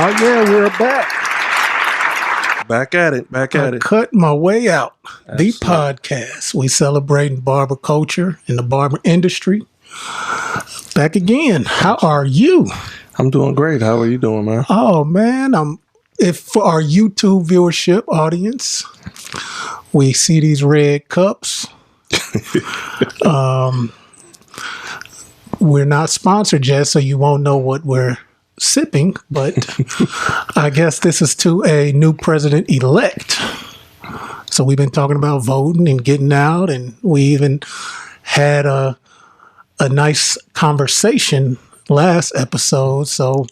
Oh yeah, we're back. Back at it. Cut my way out. Absolutely. The podcast. We celebrating barber culture in the barber industry. Back again. How are you? I'm doing great. How are you doing, man? Oh man, if for our YouTube viewership audience, we see these red cups. We're not sponsored yet, so you won't know what we're sipping, but I guess this is to a new president-elect. So we've been talking about voting and getting out, and we even had a nice conversation last episode. So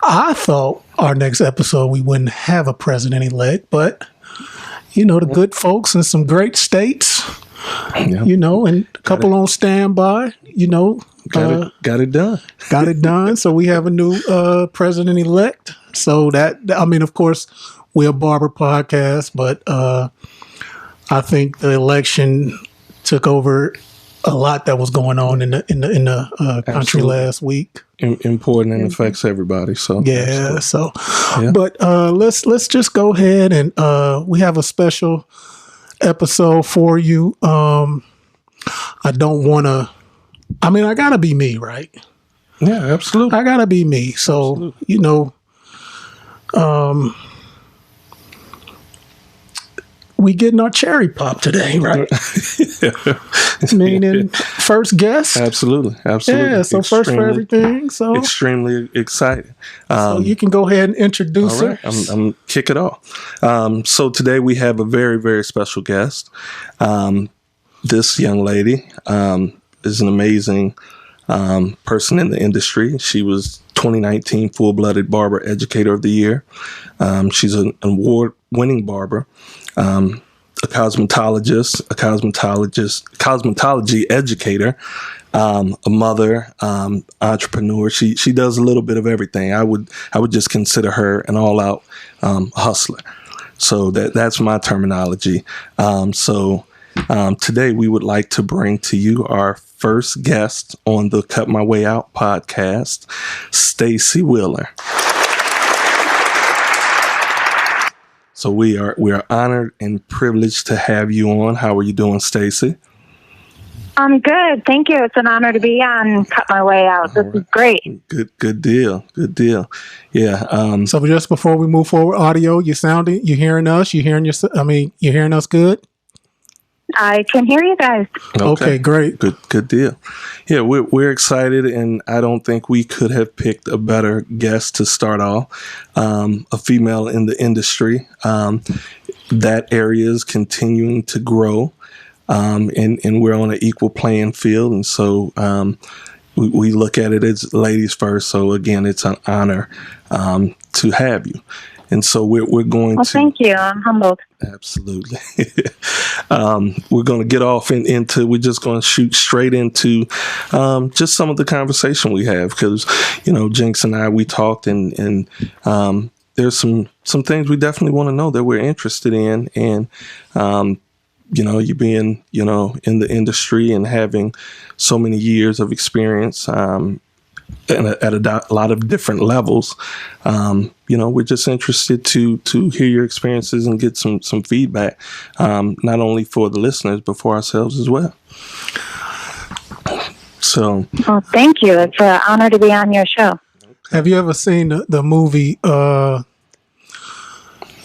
I thought our next episode we wouldn't have a president-elect, but you know, the good folks in some great states, you know, and a couple on standby, you know, got it done. Got it done. So we have a new president-elect. So that, I mean, of course, we're a barber podcast, but I think the election took over a lot that was going on in the country last week. Important and affects everybody. So yeah. absolutely. So, yeah. But let's just go ahead and we have a special episode for you. I don't want to. I mean, I gotta be me, right? Yeah, absolutely. I gotta be me. So, absolutely. You know, we getting our cherry pop today, right? Meaning first guest. Absolutely. Yeah, so first for everything. So extremely excited. So you can go ahead and introduce her. I'm kick it off. So today we have a very, very special guest. This young lady is an amazing person in the industry. She was 2019 Full-Blooded Barber Educator of the Year. She's an award-winning barber, a cosmetologist, cosmetology educator, a mother, entrepreneur. She does a little bit of everything. I would just consider her an all-out hustler. So that's my terminology. Today we would like to bring to you our first guest on the Cut My Way Out podcast, Stacey Wheeler. So we are honored and privileged to have you on. How are you doing, Stacey? I'm good. Thank you. It's an honor to be on Cut My Way Out. This is great. Good deal. Yeah. So just before we move forward, audio, you hearing us? You hearing us good? I can hear you guys. Okay, great. Good deal. Yeah, we're excited, and I don't think we could have picked a better guest to start off. A female in the industry. That area is continuing to grow, and we're on an equal playing field, and so we look at it as ladies first. So again, it's an honor to have you. And so we're going to... thank you. I'm humbled. Absolutely. We're going to get off we're just going to shoot straight into just some of the conversation we have. Because, you know, Jinx and I, we talked and there's some things we definitely want to know that we're interested in. And, you know, you being, you know, in the industry and having so many years of experience at a lot of different levels, you know, we're just interested to hear your experiences and get some feedback, not only for the listeners but for ourselves as well. So, well, thank you. It's an honor to be on your show. Have you ever seen the movie? What's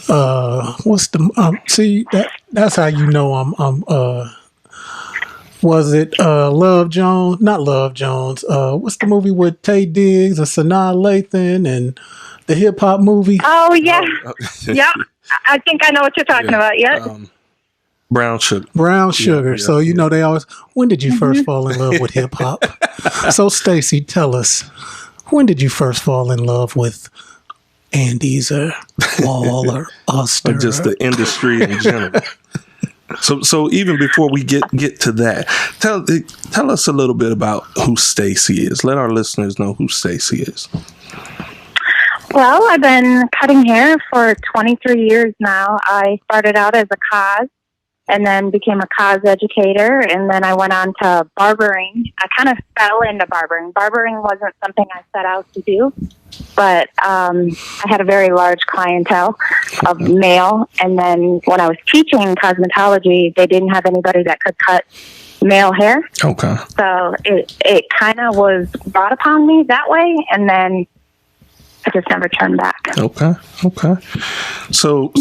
the? See, that's how you know I'm. Was it Love Jones? Not Love Jones. What's the movie with Tay Diggs and Sanaa Lathan and the hip hop movie? Oh yeah, yeah. I think I know what you're talking about. Yeah. Brown Sugar. Brown Sugar. So you know they always. When did you first fall in love with hip hop? So Stacey, tell us, when did you first fall in love with Andes or Wall or Oster? Or just the industry in general. So even before we get to that, tell us a little bit about who Stacey is. Let our listeners know who Stacey is. Well, I've been cutting hair for 23 years now. I started out as a cos and then became a cos educator, and then I went on to barbering. I kind of fell into barbering. Barbering wasn't something I set out to do. but I had a very large clientele of male. And then when I was teaching cosmetology, they didn't have anybody that could cut male hair. Okay. So it kind of was brought upon me that way. And then I just never turned back. Okay. So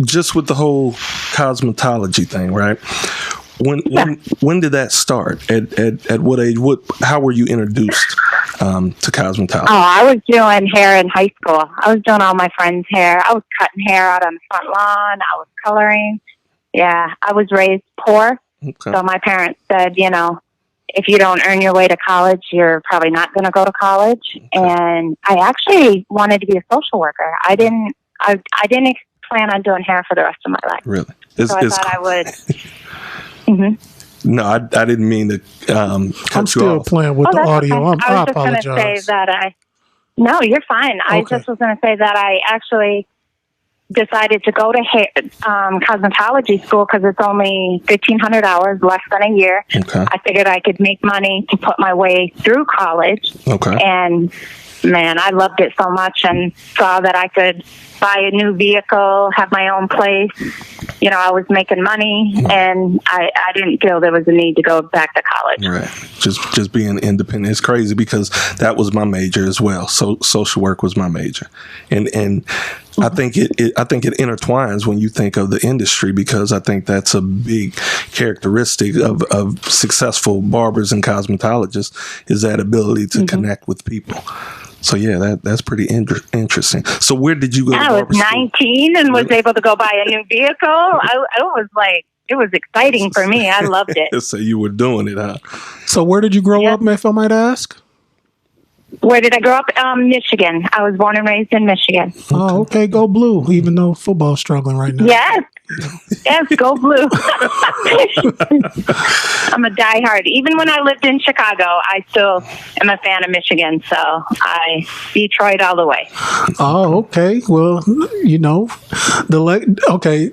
just with the whole cosmetology thing, right? When did that start? At what age? How were you introduced to cosmetology? Oh, I was doing hair in high school. I was doing all my friends' hair. I was cutting hair out on the front lawn. I was coloring. Yeah, I was raised poor. Okay. So my parents said, if you don't earn your way to college, you're probably not going to go to college. Okay. And I actually wanted to be a social worker. I didn't plan on doing hair for the rest of my life. Really? So I thought I would. Mm-hmm. No, I didn't mean to cut I'm you still off. playing with the audio. Okay. I was just going to say apologize. that No, you're fine. I just was going to say that I actually decided to go to cosmetology school because it's only 1,500 hours, less than a year. Okay. I figured I could make money to put my way through college. Okay. And man, I loved it so much and saw that I could buy a new vehicle, have my own place. I was making money, and I didn't feel there was a need to go back to college. Right. Just being independent. It's crazy because that was my major as well. So social work was my major. And I think it intertwines when you think of the industry, because I think that's a big characteristic of successful barbers and cosmetologists is that ability to connect with people. So yeah, that's pretty interesting. So where did you go? I was 19 and was able to go buy a new vehicle. It was exciting for me. I loved it. So you were doing it, huh? So where did you grow up, if I might ask? Where did I grow up? Michigan. I was born and raised in Michigan. Oh, okay. Go blue, even though football's struggling right now. Yes. Yes, go blue. I'm a diehard. Even when I lived in Chicago, I still am a fan of Michigan. So I Detroit all the way. Oh, okay. Well, okay.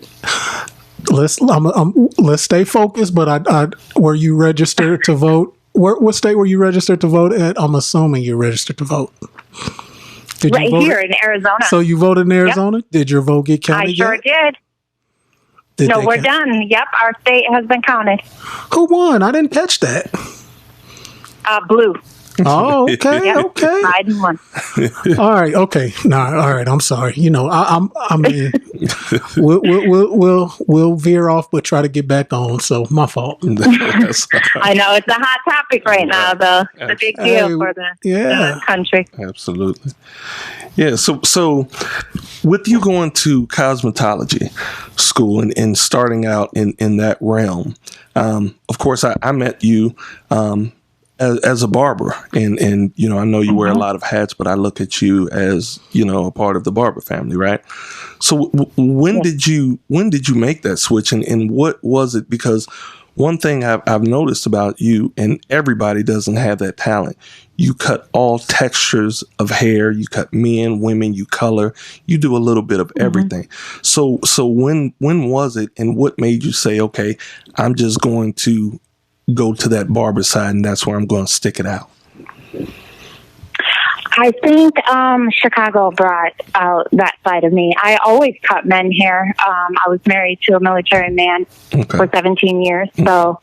Let's stay focused. But were you registered to vote? What state were you registered to vote at? I'm assuming you're registered to vote. Did right you vote? Here in Arizona. So you voted in Arizona? Yep. Did your vote get counted? I sure did. No, we're done. Yep, our state has been counted. Who won? I didn't catch that. Blue. Oh, okay, Yep. okay. Biden won. All right, okay. No, all right. I'm sorry. I mean, we'll veer off, but try to get back on. So my fault. I know it's a hot topic right now, though. It's a big deal for the country. Absolutely. Yeah. So with you going to cosmetology school and starting out in that realm, of course, I met you. As a barber, and I know you wear a lot of hats, but I look at you as a part of the barber family, right? So when did you make that switch, and what was it? Because one thing I've noticed about you, and everybody doesn't have that talent. You cut all textures of hair. You cut men, women. You color. You do a little bit of everything. So when was it, and what made you say, okay, I'm just going to go to that barber side, and that's where I'm going to stick it out? I think Chicago brought out that side of me. I always cut men hair. I was married to a military man for 17 years, so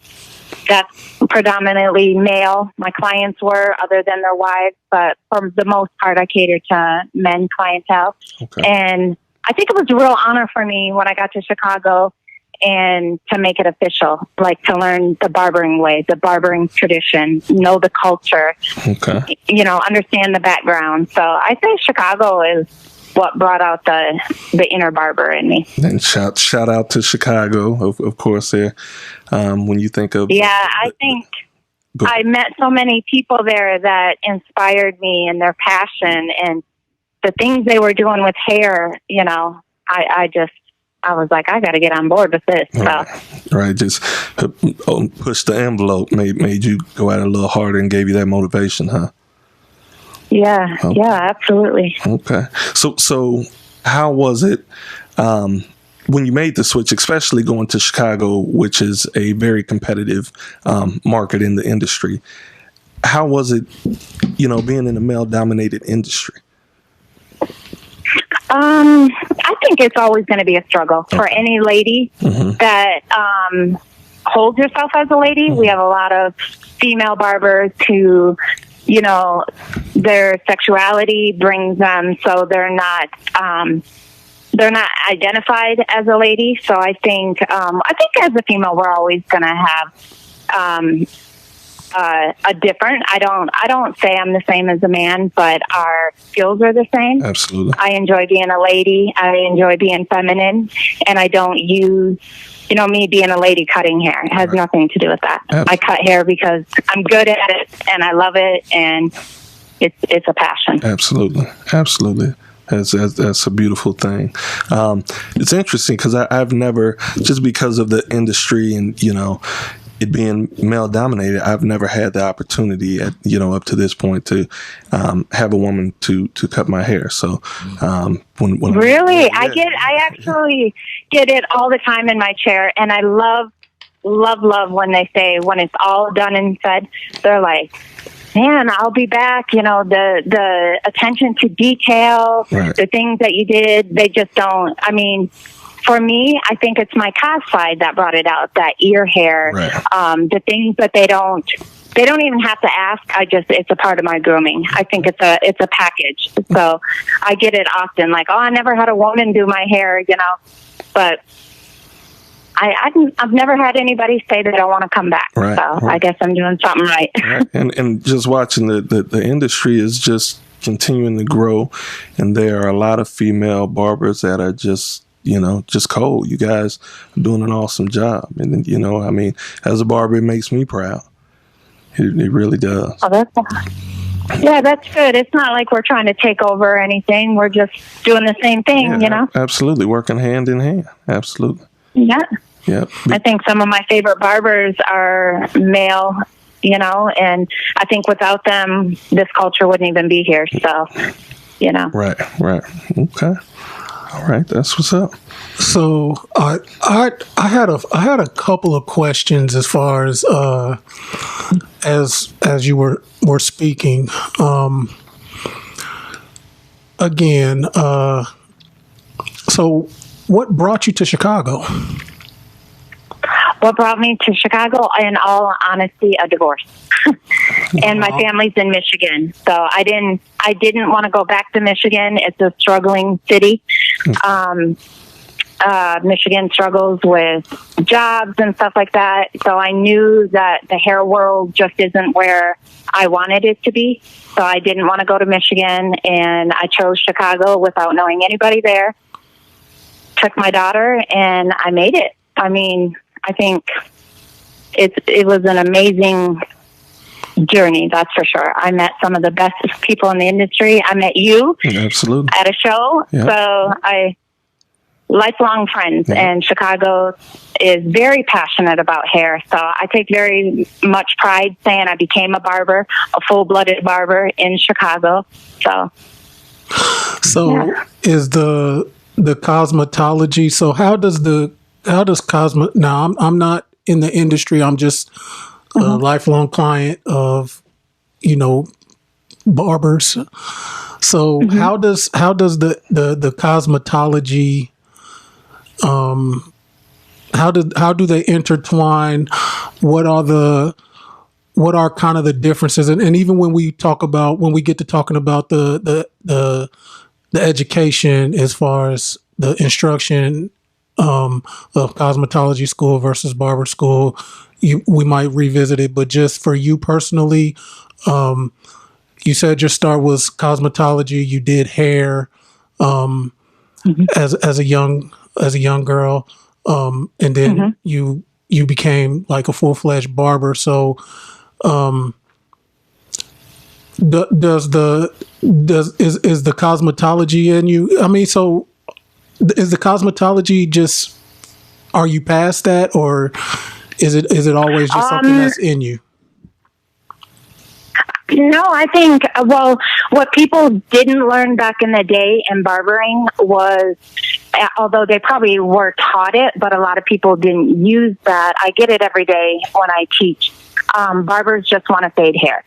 that's predominantly male. My clients were, other than their wives, but for the most part, I catered to men clientele. And I think it was a real honor for me when I got to Chicago and to make it official, like to learn the barbering way, the barbering tradition, know the culture, understand the background. So I say Chicago is what brought out the inner barber in me. And shout out to Chicago, of course, there. When you think of... I think I met so many people there that inspired me and their passion and the things they were doing with hair, I was like, I got to get on board with this. Right. Just push the envelope, made you go out a little harder and gave you that motivation, huh? Yeah. Okay. Yeah, absolutely. Okay. So how was it when you made the switch, especially going to Chicago, which is a very competitive market in the industry? how was it, being in a male-dominated industry? I think it's always going to be a struggle for any lady that holds herself as a lady. We have a lot of female barbers who, their sexuality brings them so they're not identified as a lady. So I think as a female, we're always going to have a different. I don't say I'm the same as a man, but our skills are the same. Absolutely. I enjoy being a lady. I enjoy being feminine, and I don't use, me being a lady cutting hair. It has nothing to do with that. Absolutely. I cut hair because I'm good at it and I love it, and it's a passion. Absolutely. That's a beautiful thing. It's interesting because I've never, just because of the industry and, it being male dominated, I've never had the opportunity up to this point to have a woman to cut my hair. So when really, I actually get it all the time in my chair, and I love when they say, when it's all done and said, they're like, man, I'll be back. The attention to detail, the things that you did, they just don't. I mean, for me, I think it's my cos side that brought it out, that ear hair, the things that they don't even have to ask. It's a part of my grooming. I think it's a package. So I get it often, like, oh, I never had a woman do my hair, but I've never had anybody say that I want to come back. I guess I'm doing something right. And just watching the industry is just continuing to grow, and there are a lot of female barbers that are just cold. You guys are doing an awesome job. And, as a barber, it makes me proud. It really does. Oh, that's good. It's not like we're trying to take over or anything. We're just doing the same thing, Absolutely. Working hand in hand. Absolutely. Yeah. Yeah. I think some of my favorite barbers are male, and I think without them, this culture wouldn't even be here. So, Right. Okay. All right, that's what's up. So I had a couple of questions as far as you were speaking. Again, so what brought you to Chicago? What brought me to Chicago, in all honesty, a divorce. And my family's in Michigan. So I didn't want to go back to Michigan. It's a struggling city. Michigan struggles with jobs and stuff like that. So I knew that the hair world just isn't where I wanted it to be. So I didn't want to go to Michigan, and I chose Chicago without knowing anybody there. Took my daughter, and I made it. I mean, I think it was an amazing journey, that's for sure. I met some of the best people in the industry. I met you absolutely at a show. Yep. So lifelong friends, and Chicago is very passionate about hair. So I take very much pride saying I became a barber, a full-blooded barber in Chicago. So is the cosmetology, so how does now I'm not in the industry, I'm just a lifelong client of barbers. So how does the cosmetology how do they intertwine? What are kind of the differences? And even when we get to talking about the education as far as the instruction of cosmetology school versus barber school, we might revisit it. But just for you personally, you said your start was cosmetology. You did hair as a young girl, and then you became like a full-fledged barber. So, is the cosmetology in you? I mean, so is the cosmetology just? Are you past that, or is it always just something that's in you? No, I think, what people didn't learn back in the day in barbering was, although they probably were taught it, but a lot of people didn't use that. I get it every day when I teach barbers just want to fade hair.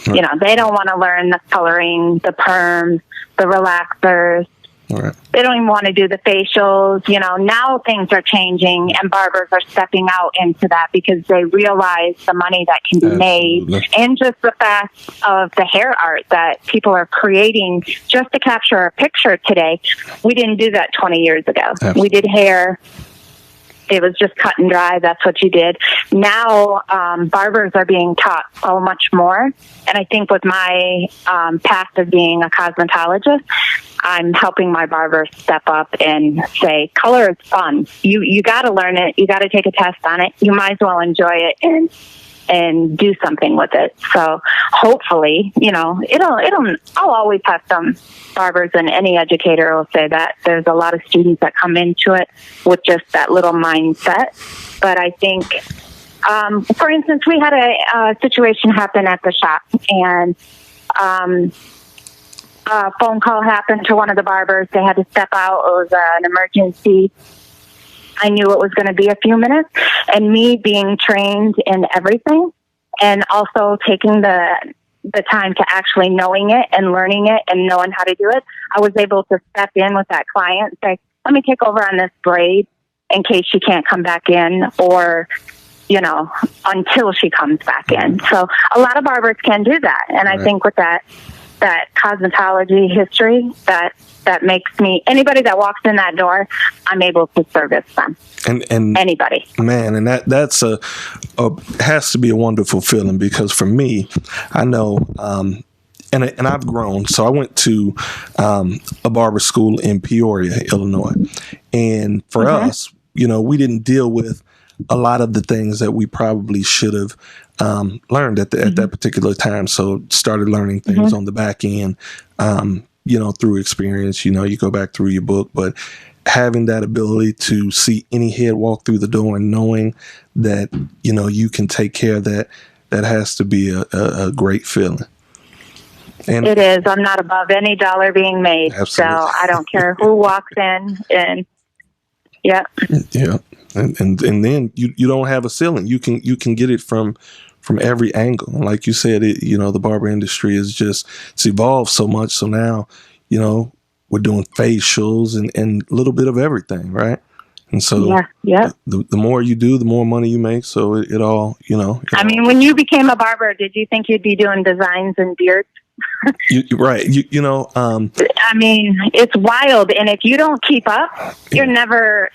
Right. You know, they don't want to learn the coloring, the perms, the relaxers. Right. They don't even want to do the facials. You know, now things are changing and barbers are stepping out into that because they realize the money that can be made, and just the fact of the hair art that people are creating just to capture a picture today. We didn't do that 20 years ago. Absolutely. We did hair. It was just cut and dry. That's what you did. Now, barbers are being taught so much more. And I think with my past of being a cosmetologist, I'm helping my barbers step up and say, color is fun. You got to learn it. You got to take a test on it. You might as well enjoy it and do something with it. So hopefully, you know, I'll always have some barbers, and any educator will say that there's a lot of students that come into it with just that little mindset. But I think, for instance, we had a situation happen at the shop, and a phone call happened to one of the barbers. They had to step out. It was an emergency. I knew it was going to be a few minutes, and me being trained in everything and also taking the time to actually knowing it and learning it and knowing how to do it, I was able to step in with that client and say, let me take over on this braid in case she can't come back in, or, you know, until she comes back in. So a lot of barbers can do that. And I think with that cosmetology history, that makes me, anybody that walks in that door, I'm able to service them. And anybody, man, and that's has to be a wonderful feeling, because for me, I know, and I've grown. So I went to a barber school in Peoria, Illinois, and for us, you know, we didn't deal with a lot of the things that we probably should have learned at that particular time. So started learning things on the back end, you know, through experience. You know, you go back through your book, but having that ability to see any head walk through the door and knowing that, you know, you can take care of that has to be a great feeling. And it is. I'm not above any dollar being made. Absolutely. So I don't care who walks in, and yeah. And then you don't have a ceiling. You can get it from every angle. And like you said, you know, the barber industry it's evolved so much. So now, you know, we're doing facials and a little bit of everything, right? And so the more you do, the more money you make. So it all, you know. I mean, when you became a barber, did you think you'd be doing designs and beards? Right. You know, I mean, it's wild. And if you don't keep up, you're never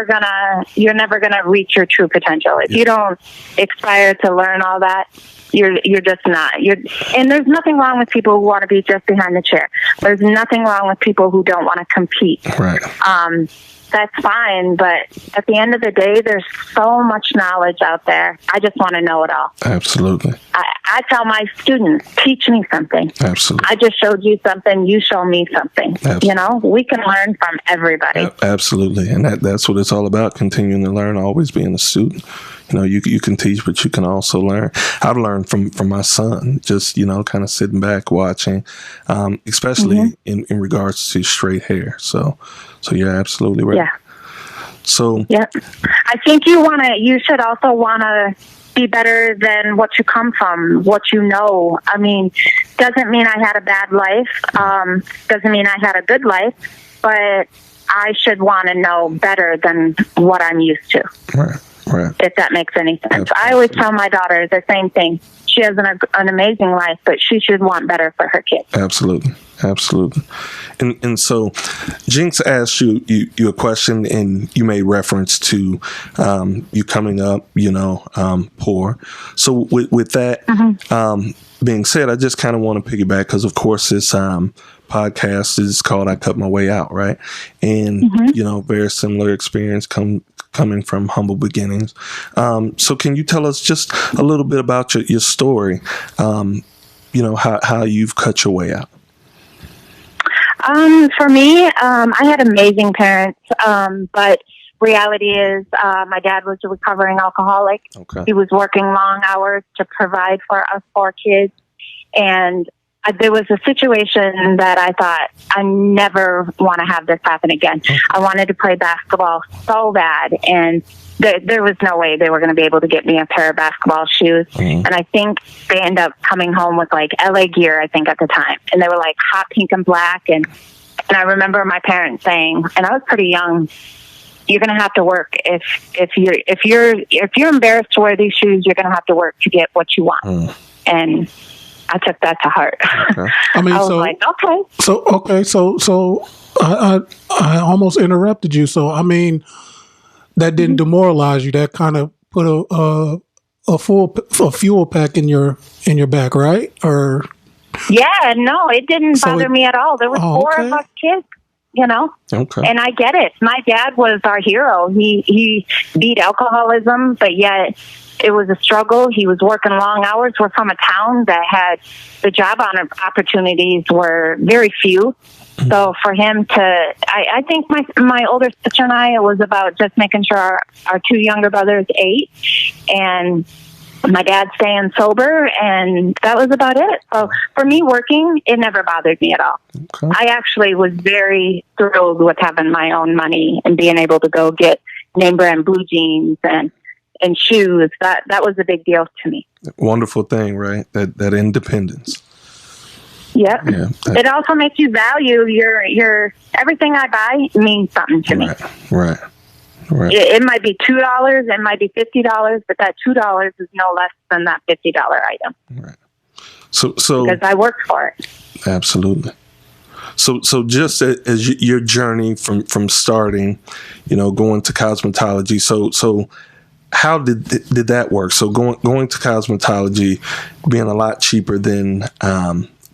gonna reach your true potential. If you don't aspire to learn all that, you're just not. And there's nothing wrong with people who want to be just behind the chair. There's nothing wrong with people who don't want to compete. Right. That's fine, but at the end of the day, there's so much knowledge out there. I just want to know it all. Absolutely. I tell my students, teach me something. Absolutely. I just showed you something. You show me something. Absolutely. You know, we can learn from everybody. Absolutely. And that's what it's all about, continuing to learn, always being a student. You know, you can teach, but you can also learn. I've learned from my son, just, you know, kind of sitting back, watching, especially in regards to straight hair. So you're absolutely right. Yeah. So I think you should also want to be better than what you come from, what you know. I mean, doesn't mean I had a bad life. Doesn't mean I had a good life, but I should want to know better than what I'm used to. Right. If that makes any sense. Absolutely. I always tell my daughter the same thing. She has an amazing life, but she should want better for her kids. Absolutely. And so Jinx asked you a question, and you made reference to you coming up, you know, poor. So with that being said, I just kind of want to piggyback, because of course this podcast is called I Cut My Way Out, right? And you know, very similar experience coming from humble beginnings. So can you tell us just a little bit about your story, you know, how you've cut your way out? For me, I had amazing parents, but reality is my dad was a recovering alcoholic. Okay. He was working long hours to provide for us 4 kids, and there was a situation that I thought, I never want to have this happen again. I wanted to play basketball so bad, and there was no way they were going to be able to get me a pair of basketball shoes. Mm-hmm. And I think they ended up coming home with like LA Gear, I think at the time. And they were like hot pink and black. And I remember my parents saying, and I was pretty young, you're going to have to work. If you're embarrassed to wear these shoes, you're going to have to work to get what you want. Mm. And I took that to heart. Okay. I mean, I was like, okay. So I almost interrupted you. So I mean, that didn't demoralize you. That kind of put a fuel pack in your back, right? Or yeah, no, it didn't bother me at all. There was four of us kids, you know. Okay. And I get it. My dad was our hero. He beat alcoholism, but yet it was a struggle. He was working long hours. We're from a town that had the job opportunities were very few. So for him to, I think my older sister and I, it was about just making sure our two younger brothers ate, and my dad staying sober, and that was about it. So for me, working, it never bothered me at all. Okay. I actually was very thrilled with having my own money and being able to go get name brand blue jeans and shoes. That was a big deal to me. Wonderful thing, right? That independence. Yep. Yeah. It also makes you value your everything I buy means something to me. Right. It might be $2, it might be $50, but that $2 is no less than that $50 item. Right. So because I worked for it. Absolutely. So just as your journey from starting, going to cosmetology. So how did that work? So going to cosmetology being a lot cheaper than,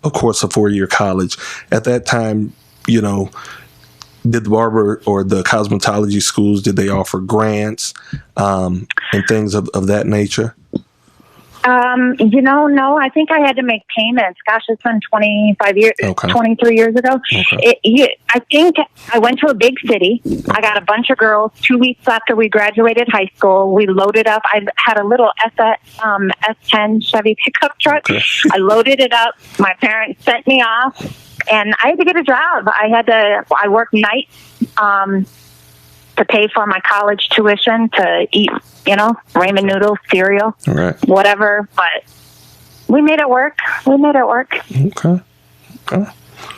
of course, a 4-year college at that time, did the barber or the cosmetology schools, did they offer grants and things of that nature? No, I think I had to make payments. Gosh, it's been 23 years ago. Okay. I think I went to a big city. I got a bunch of girls 2 weeks after we graduated high school. We loaded up. I had a little S10 Chevy pickup truck. Okay. I loaded it up. My parents sent me off, and I had to get a job. I worked nights, to pay for my college tuition, to eat, ramen noodles, cereal, whatever. But we made it work. Okay.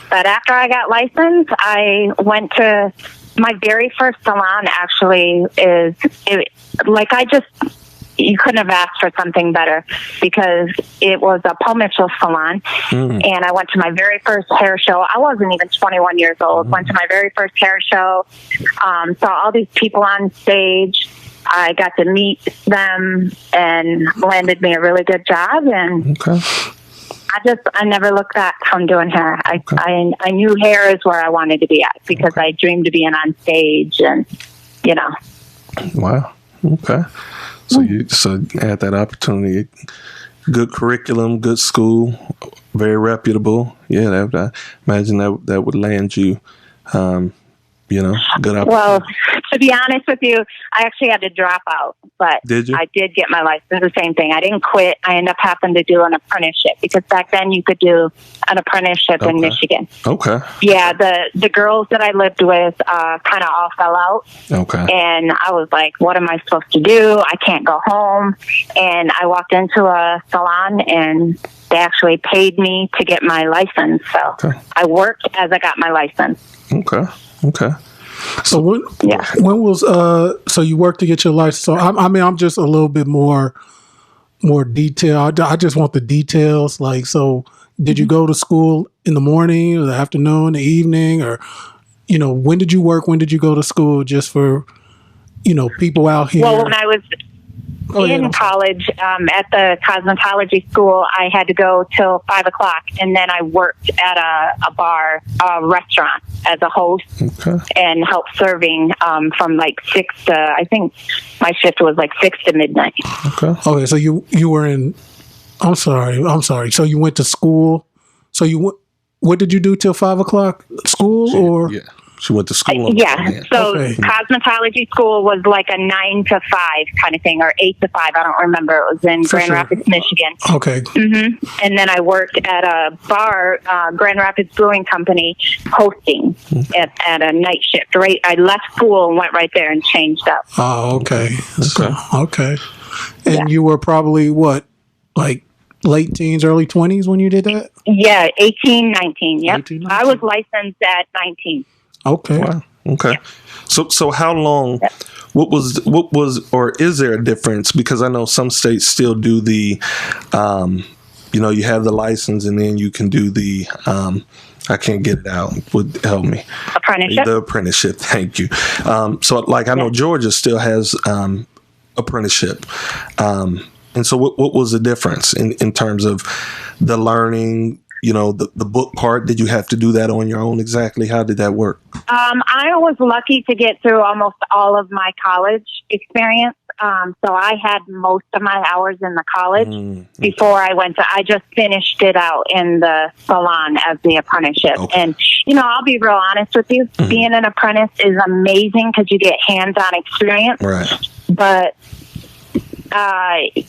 But after I got licensed, I went to my very first salon. Actually, you couldn't have asked for something better, because it was a Paul Mitchell salon. And I went to my very first hair show. I wasn't even 21 years old. Went to my very first hair show, saw all these people on stage. I got to meet them and landed me a really good job. And I never looked back from doing hair. I knew hair is where I wanted to be at, because I dreamed of being on stage and, Wow. Okay. So you had that opportunity, good curriculum, good school, very reputable. Yeah, I imagine that would land you, good opportunity. Well, to be honest with you, I actually had to drop out, but did you? I did get my license. The same thing. I didn't quit. I ended up having to do an apprenticeship, because back then you could do an apprenticeship in Michigan. Okay. Yeah, the girls that I lived with kind of all fell out. Okay. And I was like, what am I supposed to do? I can't go home. And I walked into a salon, and they actually paid me to get my license. So I worked as I got my license. Okay. So when was so you worked to get your license? So I'm just a little bit more detailed. I just want the details. Like, so did you go to school in the morning or the afternoon, the evening, or when did you work? When did you go to school? Just for people out here. Well, when I was in college at the cosmetology school, I had to go till 5 o'clock, and then I worked at a bar, a restaurant, as a host and help serving from like 6 to, I think my shift was like 6 to midnight. Okay. So you were in. I'm sorry. So you went to school. So what did you do till 5 o'clock? School or? Yeah. She went to school. Yeah. So cosmetology school was like a 9 to 5 kind of thing, or 8 to 5. I don't remember. It was in Grand Rapids, Michigan. Okay. And then I worked at a bar, Grand Rapids Brewing Company, hosting at a night shift. Right. I left school and went right there and changed up. Oh, okay. Okay. And you were probably what, like late teens, early 20s when you did that? Yeah, 18, 19. Yep. 18, 19. I was licensed at 19. Okay. Wow. Okay. Yeah. So how long? Yep. What was, or is there a difference? Because I know some states still do the, you have the license and then you can do the, I can't get it out. Would help me. Apprenticeship. The apprenticeship. Thank you. So like I know Georgia still has apprenticeship. And so what was the difference in terms of the learning, the book part? Did you have to do that on your own exactly? How did that work? I was lucky to get through almost all of my college experience. So I had most of my hours in the college before I just finished it out in the salon as the apprenticeship. Okay. And, I'll be real honest with you. Being an apprentice is amazing because you get hands-on experience. Right. But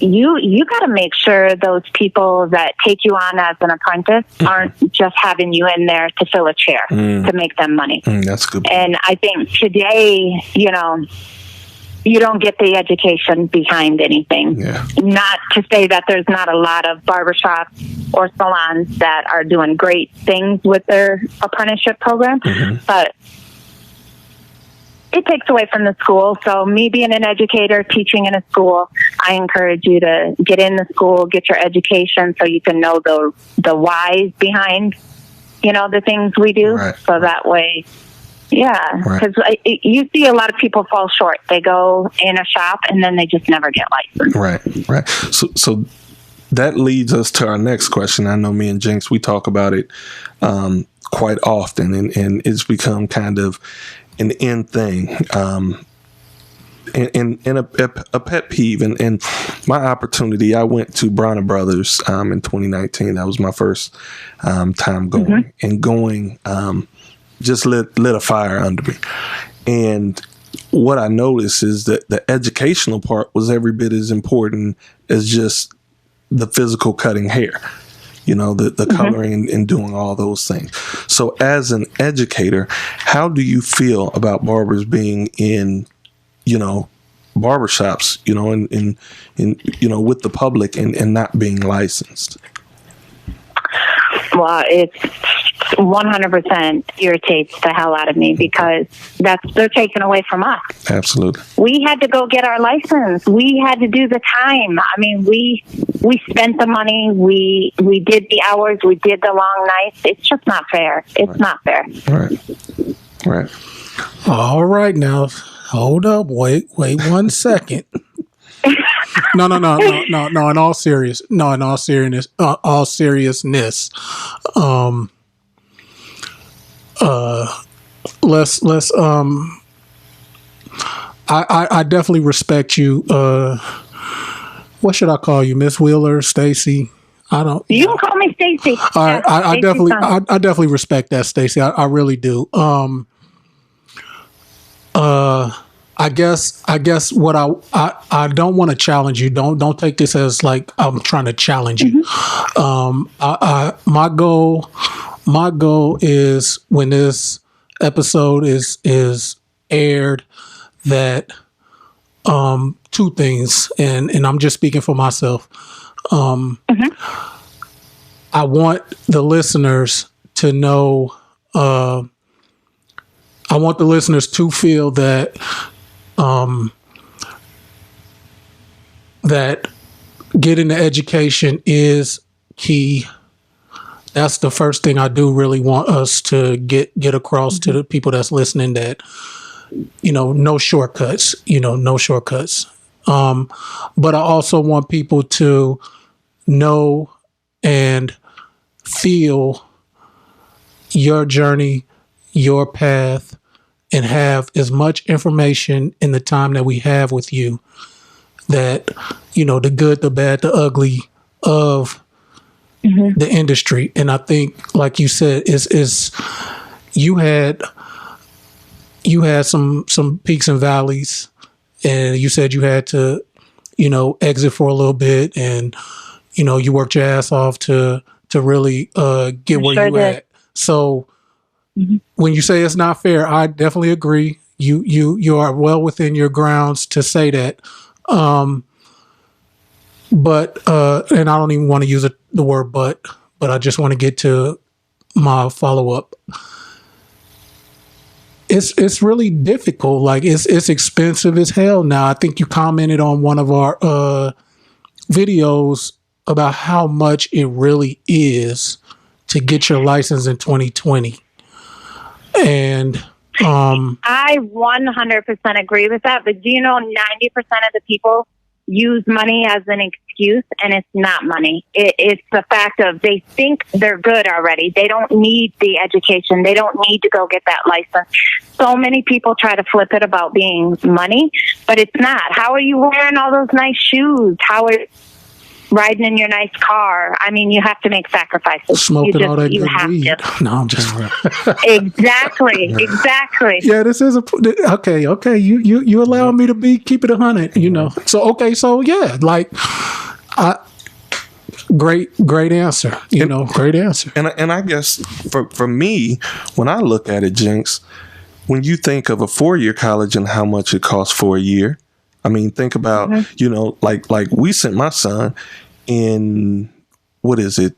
you got to make sure those people that take you on as an apprentice aren't just having you in there to fill a chair to make them money. That's good. And I think today, you don't get the education behind anything. Yeah. Not to say that there's not a lot of barbershops or salons that are doing great things with their apprenticeship program, but it takes away from the school. So me being an educator, teaching in a school, I encourage you to get in the school, get your education so you can know the whys behind, the things we do. Right. So that way, because you see a lot of people fall short. They go in a shop and then they just never get licensed. Right. So that leads us to our next question. I know me and Jinx, we talk about it quite often, and it's become kind of an end thing, and a pet peeve, and my opportunity. I went to Bronner Brothers in 2019. That was my first time going, and going just lit a fire under me. And what I noticed is that the educational part was every bit as important as just the physical cutting hair. The coloring and doing all those things. So as an educator, how do you feel about barbers being in, barbershops, in with the public and not being licensed? Well, it's 100% irritates the hell out of me because they're taken away from us. Absolutely. We had to go get our license. We had to do the time. I mean, we spent the money. We did the hours. We did the long nights. It's just not fair. It's not fair. Right. All right. Now, hold up. Wait 1 second. No. In all seriousness, let's I definitely respect you. What should I call you, Miss Wheeler, Stacey? I don't. You can call me Stacey. All right, I definitely respect that, Stacey. I really do. I guess what I don't want to challenge you. Don't take this as like I'm trying to challenge you. My goal is when this episode is aired that two things, and I'm just speaking for myself. I want the listeners to know. I want the listeners to feel that that getting the education is key. That's the first thing I do really want us to get across to the people that's listening, that, no shortcuts, no shortcuts. But I also want people to know and feel your journey, your path, and have as much information in the time that we have with you, that, the good, the bad, the ugly of the industry. And I think, like you said, is you had you had some peaks and valleys, and you said you had to, exit for a little bit, and you worked your ass off to really get where you at. So when you say it's not fair, I definitely agree. You are well within your grounds to say that. But and I don't even want to use the word but I just want to get to my follow up. It's really difficult. Like it's expensive as hell now. I think you commented on one of our videos about how much it really is to get your license in 2020. And I 100% agree with that. But do you know 90% of the people use money as an excuse, and it's not money. It's the fact of they think they're good already. They don't need the education. They don't need to go get that license. So many people try to flip it about being money, but it's not. How are you wearing all those nice shoes? How are you riding in your nice car? I mean, you have to make sacrifices. Smoking all that good weed. No, I'm just exactly. Yeah, this is okay. You allow me to keep it 100. So okay, so yeah, like, great answer. Great answer. And I guess for me, when I look at it, Jinx, when you think of a 4-year college and how much it costs for a year. I mean, think about, like we sent my son in, what is it?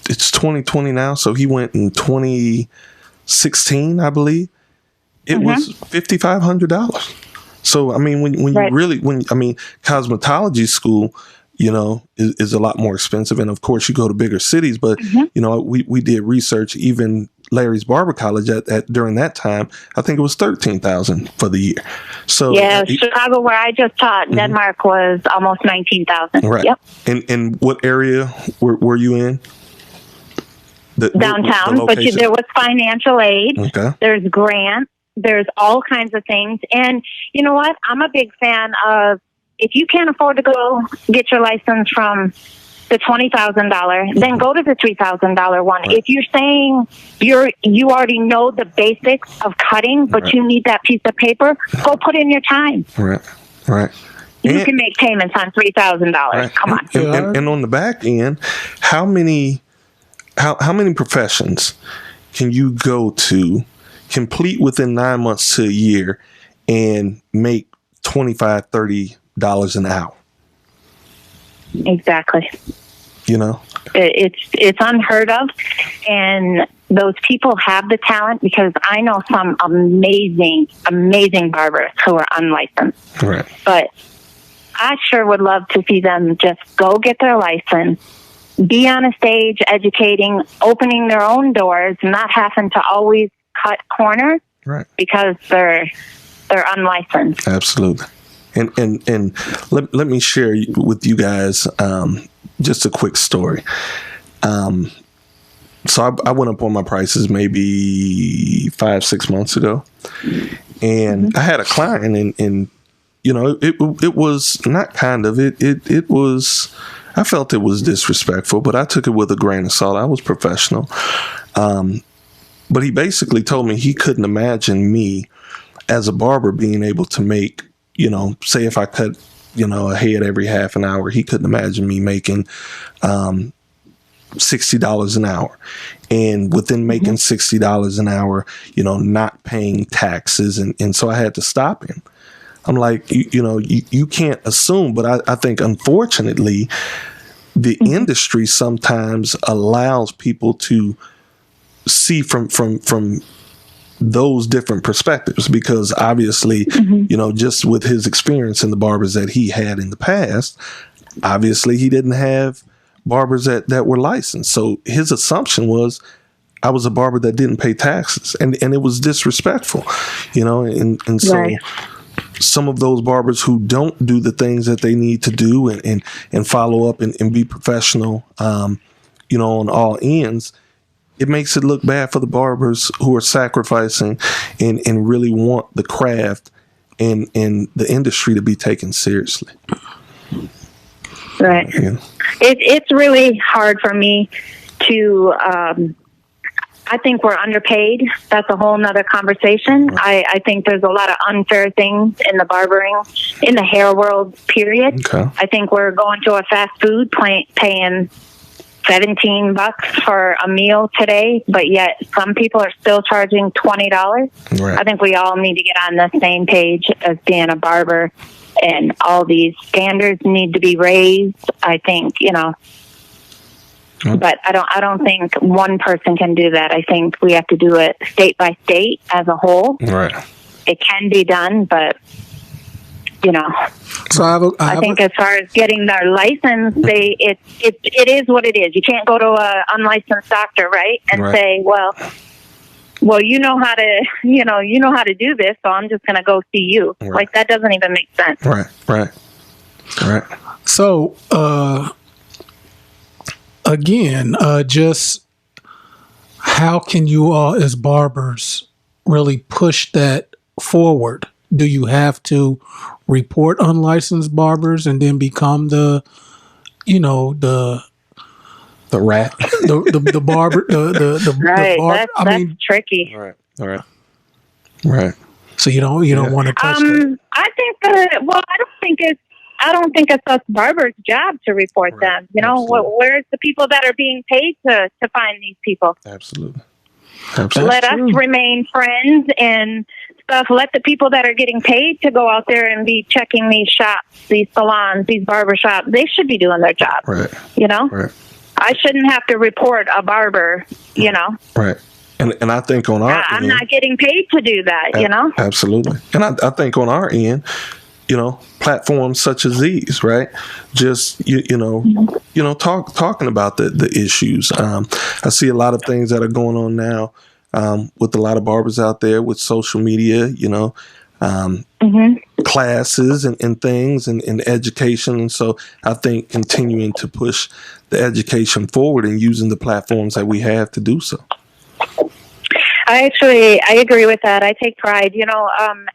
It's 2020 now. So he went in 2016, I believe. It was $5,500. So, I mean, when you really, cosmetology school, is a lot more expensive. And of course you go to bigger cities, but we did research, even Larry's Barber College during that time, I think it was $13,000 for the year. So yeah, Chicago, where I just taught, Denmark was almost $19,000. Right. Yep. And what area were you in? Downtown, but there was financial aid. Okay. There's grants. There's all kinds of things. And you know what? I'm a big fan of, if you can't afford to go get your license from the $20,000, then go to the $3,000 one. Right. If you're saying you already know the basics of cutting, but you need that piece of paper, go put in your time. Right. You can make payments on $3,000. Right. Come on. And on the back end, how many professions can you go to, complete within 9 months to a year, and make $25, $30 an hour? Exactly. It's unheard of, and those people have the talent, because I know some amazing barbers who are unlicensed. Right. But I sure would love to see them just go get their license, be on a stage educating, opening their own doors, not having to always cut corners, right? Because they're unlicensed. Absolutely. And let me share with you guys just a quick story. So I went up on my prices maybe 5-6 months ago, and I had a client, and it was not kind of it was. I felt it was disrespectful, but I took it with a grain of salt. I was professional. But he basically told me he couldn't imagine me as a barber being able to make, say if I cut, a head every half an hour, he couldn't imagine me making $60 an hour. And within making $60 an hour, not paying taxes. And so I had to stop him. I'm like, you can't assume, but I think unfortunately the industry sometimes allows people to see from those different perspectives, because obviously, just with his experience in the barbers that he had in the past, obviously he didn't have barbers that were licensed. So his assumption was I was a barber that didn't pay taxes, and it was disrespectful, and so right. Some of those barbers who don't do the things that they need to do and follow up and be professional, on all ends, it makes it look bad for the barbers who are sacrificing and really want the craft and the industry to be taken seriously. Right. Yeah. It's really hard for me to, I think we're underpaid. That's a whole nother conversation. I think there's a lot of unfair things in the barbering, in the hair world, period. Okay. I think we're going to a fast food paying $17 for a meal today, but yet some people are still charging $20. Right. I think we all need to get on the same page as being a barber, and all these standards need to be raised. I think, but I don't think one person can do that. I think we have to do it state by state as a whole. Right. It can be done, but So I think as far as getting their license, it is what it is. You can't go to a unlicensed doctor, right? And say, well, you know how to do this, so I'm just going to go see you. Right. Like, that doesn't even make sense. Right. So, again, just how can you all as barbers really push that forward? Do you have to report unlicensed barbers and then become the rat, the barber, the right? the barber? That's tricky. Right. So you don't want to touch that. I think I don't think it's us barbers' job to report them. Where's the people that are being paid to find these people? Absolutely. Let us remain friends and stuff. Let the people that are getting paid to go out there and be checking these shops, these salons, these barber shops, they should be doing their job. Right. Right. I shouldn't have to report a barber, Right. And I think on our I'm end, not getting paid to do that, Absolutely. And I think on our end, platforms such as these, right? Just, talking about the issues. I see a lot of things that are going on now with a lot of barbers out there with social media, classes and things and education. And so I think continuing to push the education forward and using the platforms that we have to do so. I agree with that. I take pride.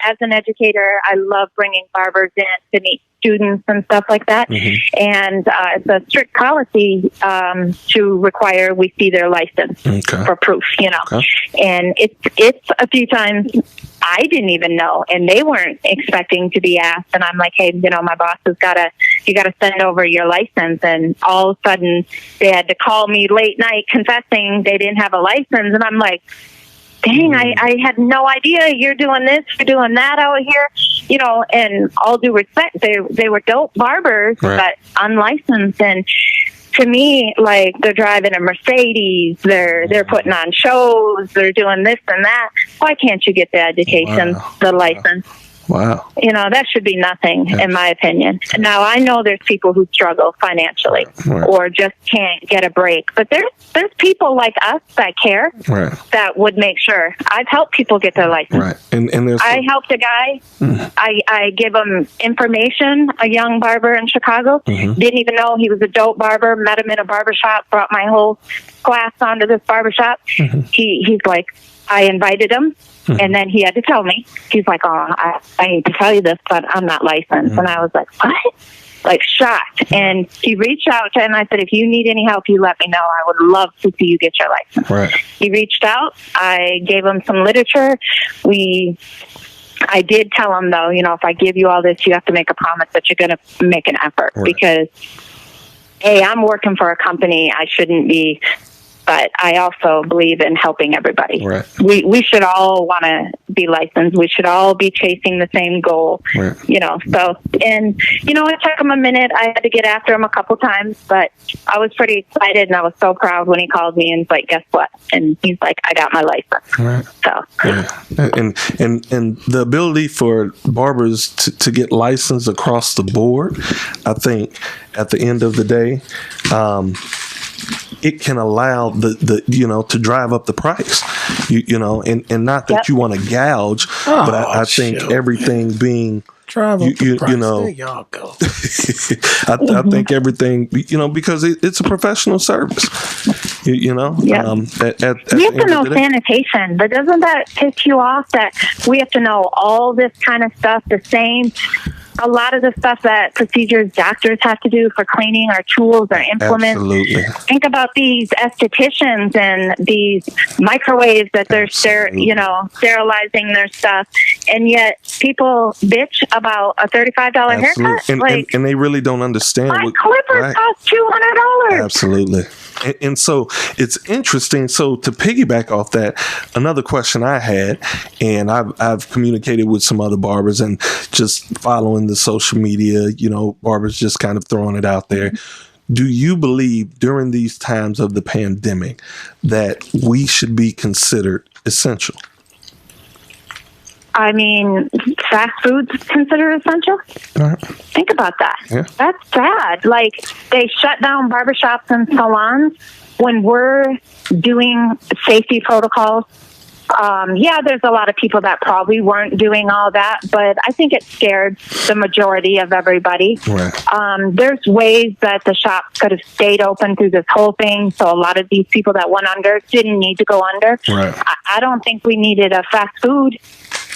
As an educator, I love bringing barbers in to meet students and stuff like that. Mm-hmm. And it's a strict policy to require we see their license for proof, Okay. And it's a few times I didn't even know, and they weren't expecting to be asked. And I'm like, hey, my boss has you got to send over your license. And all of a sudden they had to call me late night confessing they didn't have a license. And I'm like, dang, I had no idea you're doing this, you're doing that out here, and all due respect, they were dope barbers, but unlicensed. And to me, like, they're driving a Mercedes, they're putting on shows, they're doing this and that. Why can't you get the education, the license? Wow. That should be nothing, in my opinion. Now, I know there's people who struggle financially or just can't get a break. But there's people like us that care, that would make sure. I've helped people get their license. Right. And I helped a guy. I give him information, a young barber in Chicago. Didn't even know he was a dope barber. Met him in a barber shop. Brought my whole class onto this barber shop. He's like, I invited him. And then he had to tell me. He's like, I hate to tell you this, but I'm not licensed. And I was like, what? Like, shocked. And he reached out to, and I said, if you need any help, you let me know. I would love to see you get your license. Right. He reached out. I gave him some literature. I did tell him, though, if I give you all this, you have to make a promise that you're going to make an effort. Because, A, I'm working for a company. I shouldn't be. But I also believe in helping everybody. Right. We should all want to be licensed. We should all be chasing the same goal. Right. So, and, it took him a minute. I had to get after him a couple times, but I was pretty excited, and I was so proud when he called me and was like, guess what? And he's like, I got my license. Right. So. And the ability for barbers to get licensed across the board, I think at the end of the day, it can allow the to drive up the price, and not that you want to gouge, but I think everything being drive up the price. There y'all go. I think everything, because it's a professional service, At you have to know sanitation, but doesn't that piss you off that we have to know all this kind of stuff the same? a lot of the stuff that procedures doctors have to do for cleaning our tools or implements. Absolutely. Think about these estheticians and these microwaves that they're sterilizing their stuff, and yet people bitch about a $35 haircut. And they really don't understand. My clippers cost $200. Absolutely. And so it's interesting. So to piggyback off that, another question I had, and I've communicated with some other barbers and just following the social media, barbers just kind of throwing it out there. Do you believe during these times of the pandemic that we should be considered essential? I mean, fast food's considered essential. Think about that. Yeah. That's sad. Like, they shut down barbershops and salons when we're doing safety protocols. There's a lot of people that probably weren't doing all that, but I think it scared the majority of everybody. Right. There's ways that the shops could have stayed open through this whole thing, so a lot of these people that went under didn't need to go under. Right. I don't think we needed a fast food.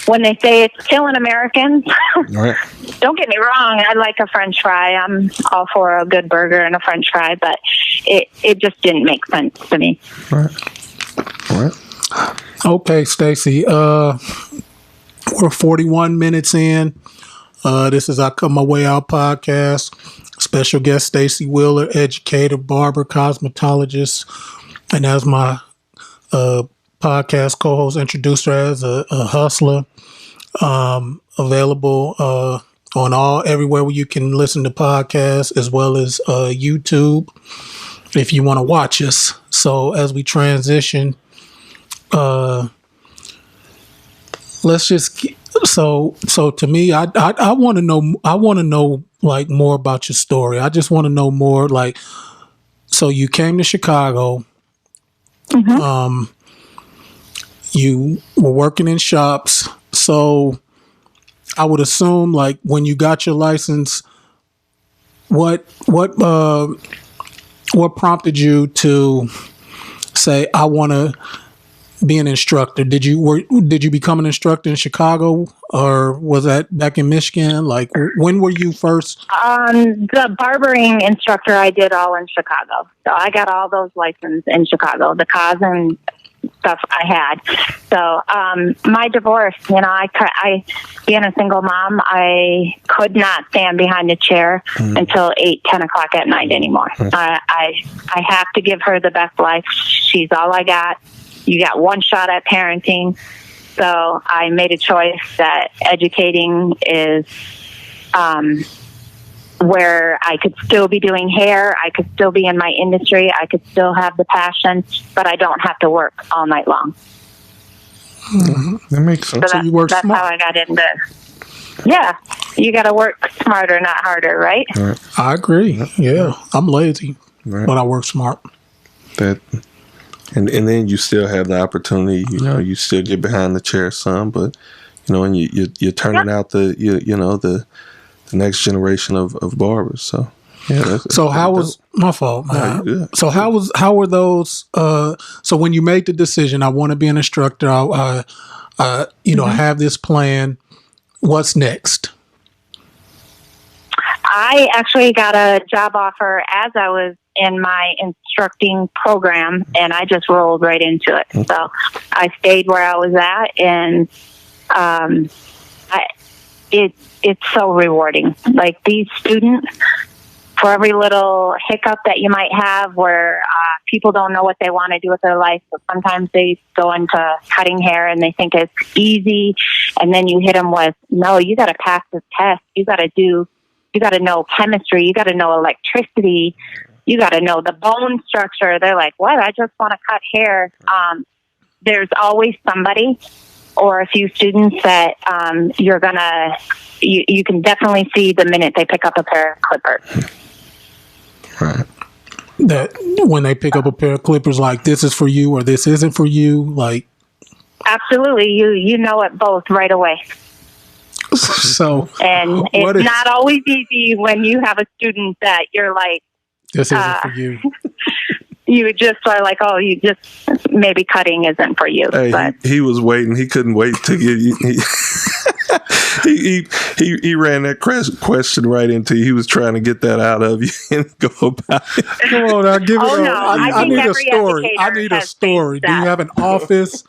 When they say it's killing Americans, right. Don't get me wrong, I like a French fry. I'm all for a good burger and a French fry, but it just didn't make sense to me. Right. Okay, Stacey. We're 41 minutes in. This is I Cut My Way Out podcast. Special guest Stacey Wheeler, educator, barber, cosmetologist, and as my podcast co-host introduced her as a hustler. Available on everywhere where you can listen to podcasts, as well as YouTube if you want to watch us. So as we transition, let's just so to me, I want to know like more about your story. I just want to know more, like, so you came to Chicago. Mm-hmm. You were working in shops, so I would assume, like, when you got your license, what prompted you to say, I want to be an instructor? Did you become an instructor in Chicago, or was that back in Michigan? Like, when were you first? The barbering instructor I did all in Chicago, so I got all those licenses in Chicago. The cos and stuff I had. So my divorce, I being a single mom, I could not stand behind a chair until 8-10 o'clock at night anymore. I have to give her the best life. She's all I got. You got one shot at parenting. So I made a choice that educating is where I could still be doing hair, I could still be in my industry, I could still have the passion, but I don't have to work all night long. Mm-hmm. That makes sense. So you work that's smart. How I got into. Yeah, you got to work smarter, not harder, right? I agree. Yeah, I'm lazy, but I work smart. And then you still have the opportunity. You still get behind the chair some, but and you're turning out the next generation of barbers. So yeah. So how was my fault? No, so how were those? So when you made the decision, I want to be an instructor. I have this plan. What's next? I actually got a job offer as I was in my instructing program, and I just rolled right into it. Okay. So I stayed where I was at, and it's so rewarding. Like, these students, for every little hiccup that you might have where people don't know what they want to do with their life, so sometimes they go into cutting hair and they think it's easy, and then you hit them with, no, you got to pass this test. You got to know chemistry. You got to know electricity. You got to know the bone structure. They're like, what? I just want to cut hair. There's always somebody or a few students that you can definitely see the minute they pick up a pair of clippers. Right. That when they pick up a pair of clippers, like, this is for you or this isn't for you, like. Absolutely. You know it both right away. So. And it's not always easy when you have a student that you're like. This isn't for you. You just are like, oh, maybe cutting isn't for you. Hey, but he was waiting. He couldn't wait to get you. he ran that question right into you. He was trying to get that out of you and go about it. Come on, now give it Oh, up. no. I need a story. I need a story. Do you have an office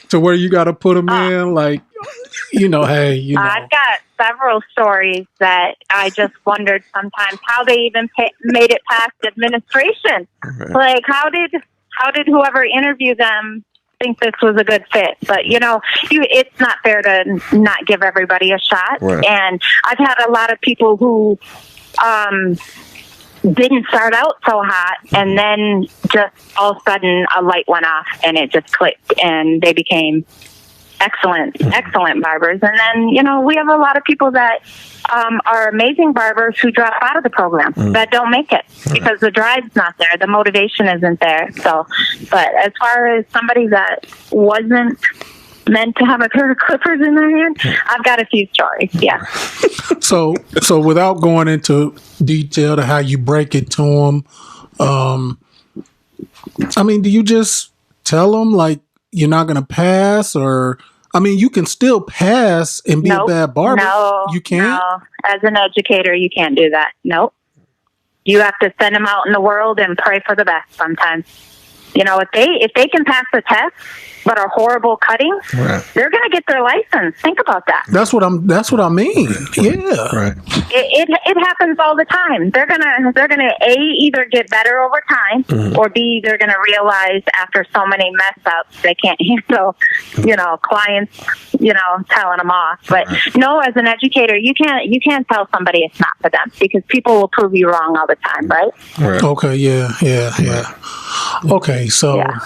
to where you got to put them in? Like, hey, I've got several stories that I just wondered sometimes how they even made it past administration. Right. Like, how did whoever interviewed them think this was a good fit? But it's not fair to not give everybody a shot. Right. And I've had a lot of people who didn't start out so hot, and then just all of a sudden a light went off and it just clicked, and they became excellent barbers. And then we have a lot of people that are amazing barbers who drop out of the program, that don't make it because the drive's not there, the motivation isn't there. So, but as far as somebody that wasn't meant to have a pair of clippers in their hand, I've got a few stories. Yeah. So without going into detail to how you break it to them, do you just tell them like you're not going to pass, or you can still pass and be a bad barber? No, you can't. No, as an educator, you can't do that. Nope. You have to send them out in the world and pray for the best. Sometimes, if they can pass the test but are horrible cutting, they're going to get their license. Think about that. That's what I mean. Yeah. Right. It happens all the time. They're gonna A, either get better over time, or B, they're gonna realize after so many mess ups they can't handle, clients, telling them off. But no, as an educator, you can't tell somebody it's not for them, because people will prove you wrong all the time, right? Okay. Yeah. Okay. So. Yeah.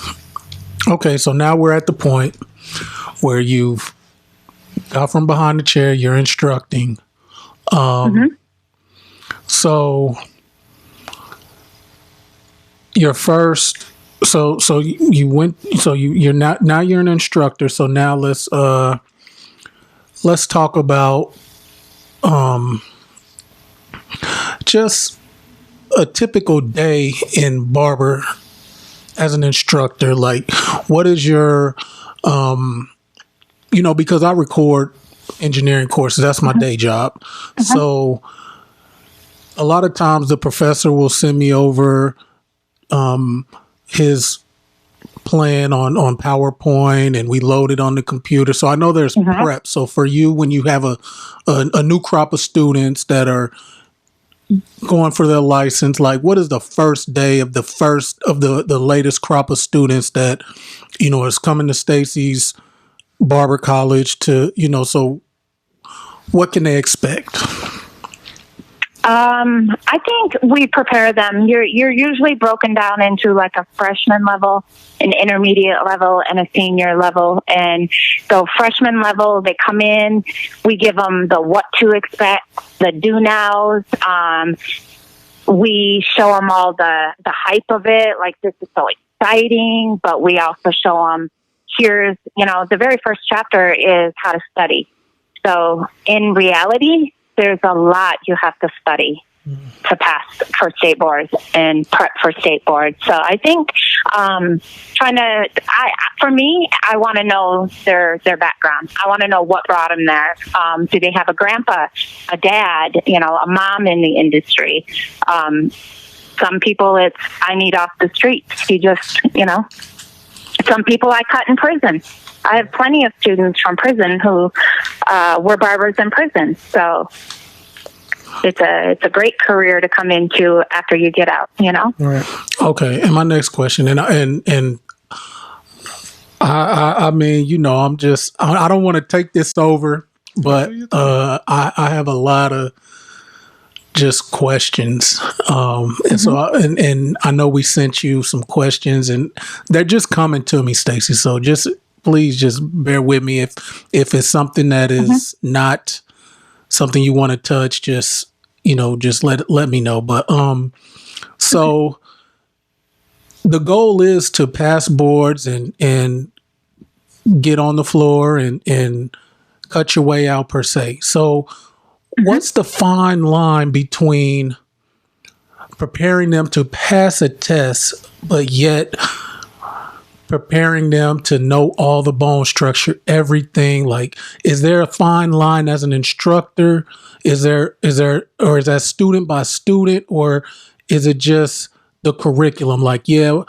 Okay, so now we're at the point where you've got from behind the chair, you're instructing. So your first, so you went, so you're not, now you're an instructor. So now let's talk about just a typical day in barber as an instructor. Like, what is your, because I record engineering courses, that's my day job. So a lot of times the professor will send me over his plan on PowerPoint, and we load it on the computer. So I know there's prep. So for you, when you have a new crop of students that are going for their license, like, what is the first day of the latest crop of students that is coming to Stacey's Barber College to so what can they expect? I think we prepare them. You're usually broken down into like a freshman level, an intermediate level, and a senior level. And so freshman level, they come in, we give them the what to expect, the do nows. We show them all the hype of it, like this is so exciting, but we also show them here's, the very first chapter is how to study. So in reality, there's a lot you have to study to pass for state boards and prep for state boards. So I think for me, I want to know their background. I want to know what brought them there. Do they have a grandpa, a dad, a mom in the industry? Some people it's, I need off the streets. You just, some people I cut in prison. I have plenty of students from prison who were barbers in prison. So it's a great career to come into after you get out, Right. Okay. And my next question, and I mean, I'm just, I don't want to take this over, but I have a lot of just questions. And so, and I know we sent you some questions, and they're just coming to me, Stacey. So please just bear with me if it's something that is not something you want to touch, just let me know. But so the goal is to pass boards and get on the floor and cut your way out, per se. So what's the fine line between preparing them to pass a test, but yet preparing them to know all the bone structure, everything? Like, is there a fine line as an instructor? Is there, or is that student by student, or is it just the curriculum? Like, yeah,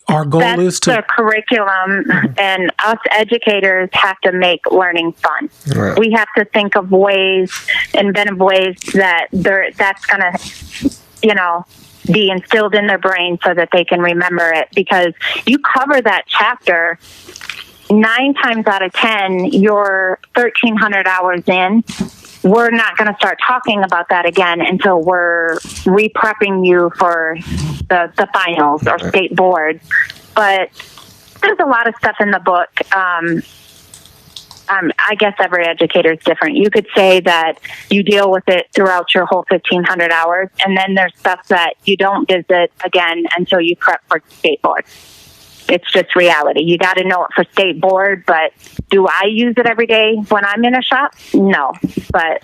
our goal is to the curriculum, and us educators have to make learning fun. Right. We have to think of ways, inventive ways that's going to, be instilled in their brain so that they can remember it. Because you cover that chapter 9 times out of 10, you're 1,300 hours in. We're not going to start talking about that again until we're re-prepping you for the finals or state board. But there's a lot of stuff in the book. I guess every educator is different. You could say that you deal with it throughout your whole 1,500 hours, and then there's stuff that you don't visit again until you prep for state board. It's just reality. You got to know it for state board, but do I use it every day when I'm in a shop? No, but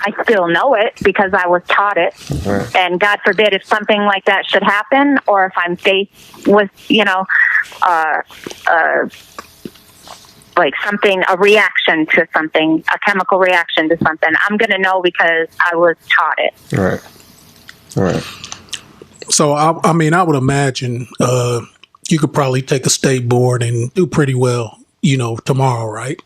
I still know it because I was taught it. Right. And God forbid if something like that should happen, or if I'm faced with, like something, a reaction to something, a chemical reaction to something, I'm going to know because I was taught it. Right. So, I mean, I would imagine you could probably take a state board and do pretty well, tomorrow, right?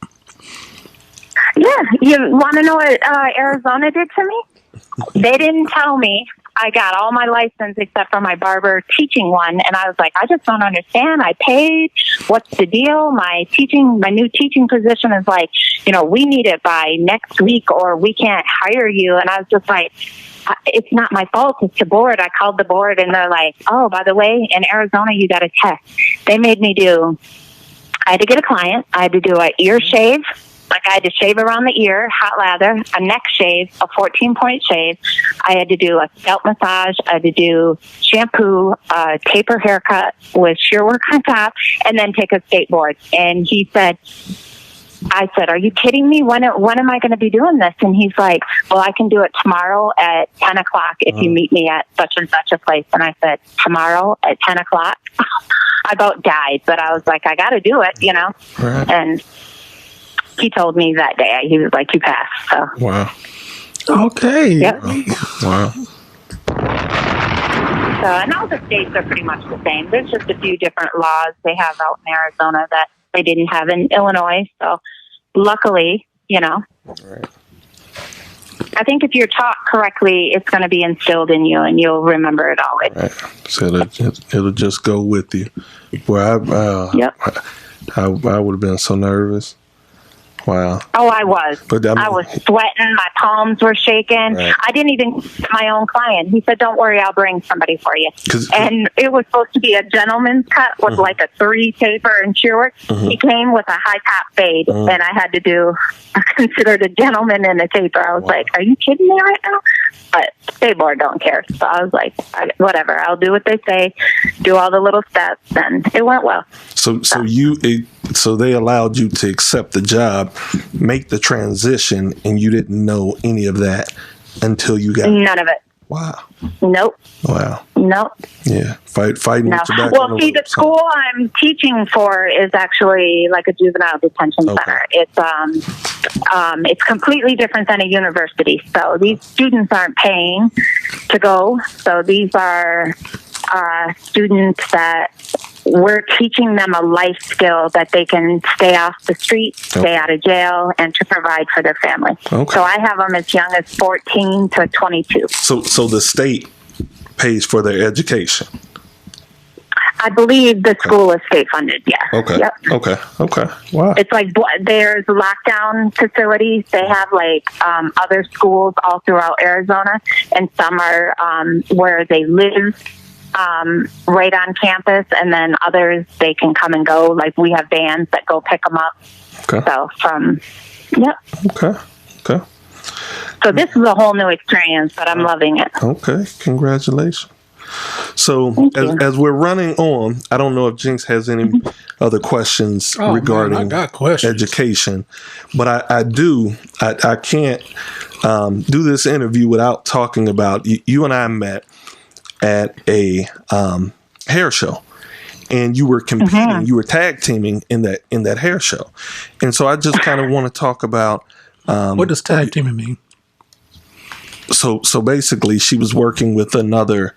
Yeah. You want to know what Arizona did to me? They didn't tell me. I got all my license except for my barber teaching one. And I was like, I just don't understand. I paid. What's the deal? My new teaching position is like, we need it by next week or we can't hire you. And I was just like, it's not my fault. It's the board. I called the board and they're like, oh, by the way, in Arizona, you got a test. They made me I had to get a client. I had to do an ear shave. Like I had to shave around the ear, hot lather, a neck shave, a 14-point shave. I had to do a scalp massage. I had to do shampoo, taper haircut with shear work on top, and then take a state board. And I said, are you kidding me? When am I going to be doing this? And he's like, well, I can do it tomorrow at 10 o'clock if you meet me at such and such a place. And I said, tomorrow at 10 o'clock? I about died, but I was like, I got to do it, Right. And he told me that day, he was like, you passed. So. Wow. Okay. Yep. Wow. So, and all the states are pretty much the same. There's just a few different laws they have out in Arizona that they didn't have in Illinois. So luckily, Right. I think if you're taught correctly, it's going to be instilled in you and you'll remember it always. Right. So it'll just go with you. Well, Yep. I would have been so nervous. Wow. Oh, I was. But I was sweating. My palms were shaking. Right. I didn't even get my own client. He said, don't worry, I'll bring somebody for you. And it was supposed to be a gentleman's cut with like a 3 taper and shear work. He came with a high top fade, and I had to do considered a gentleman and a taper. I was like, are you kidding me right now? But state board don't care. So I was like, whatever, I'll do what they say, do all the little steps, and it went well. So they allowed you to accept the job, make the transition, and you didn't know any of that until you got none of it. Wow. Nope. Wow. Nope. Yeah. Fighting no. with your back. Well, see, the school I'm teaching for is actually like a juvenile detention center. It's completely different than a university. So these students aren't paying to go. So these are students that we're teaching them a life skill that they can stay off the street, stay out of jail, and to provide for their family. Okay. So I have them as young as 14 to 22. So the state pays for their education? I believe the school is state funded, yeah. Okay. Yep. Okay. Wow. It's like there's lockdown facilities. They have like other schools all throughout Arizona, and some are where they live right on campus, and then others they can come and go. Like we have vans that go pick them up. Okay. So Okay. So this is a whole new experience, but I'm loving it. Okay. Congratulations. So as we're running on, I don't know if Jinx has any other questions regarding I got questions. education, but I can't do this interview without talking about you and I met at a hair show, and you were competing, you were tag teaming in that hair show. And so I just kind of want to talk about what does tag teaming mean? So basically, she was working with another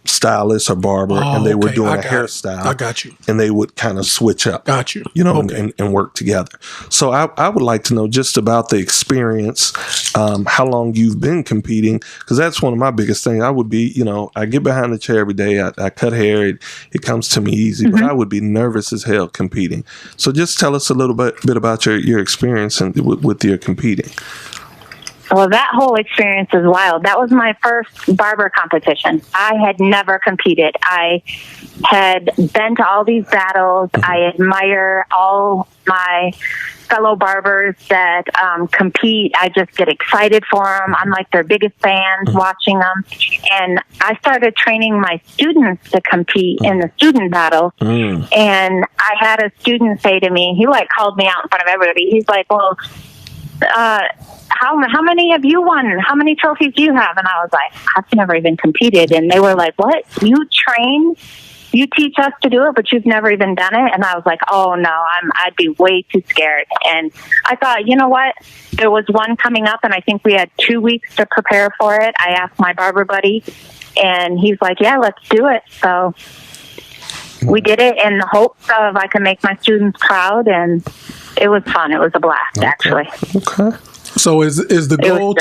stylist or barber, and they were doing a hairstyle. I got you. And they would kind of switch up. Got you. And work together. So I would like to know just about the experience, how long you've been competing, because that's one of my biggest things. I would be, I get behind the chair every day. I cut hair. It comes to me easy, but I would be nervous as hell competing. So just tell us a little bit about your experience with your competing. Well, that whole experience is wild. That was my first barber competition. I had never competed. I had been to all these battles. I admire all my fellow barbers that compete. I just get excited for them. I'm like their biggest fans watching them. And I started training my students to compete in the student battles. And I had a student say to me, he called me out in front of everybody. He's like, well, how many have you won? How many trophies do you have? And I was like, I've never even competed. And they were like, what? You train? You teach us to do it, but you've never even done it? And I was like, oh no, I'd be way too scared. And I thought, you know what? There was one coming up, and I think we had 2 weeks to prepare for it. I asked my barber buddy, and he's like, yeah, let's do it. So we did it in the hopes of I could make my students proud, and it was fun. It was a blast, actually. Okay. So is the goal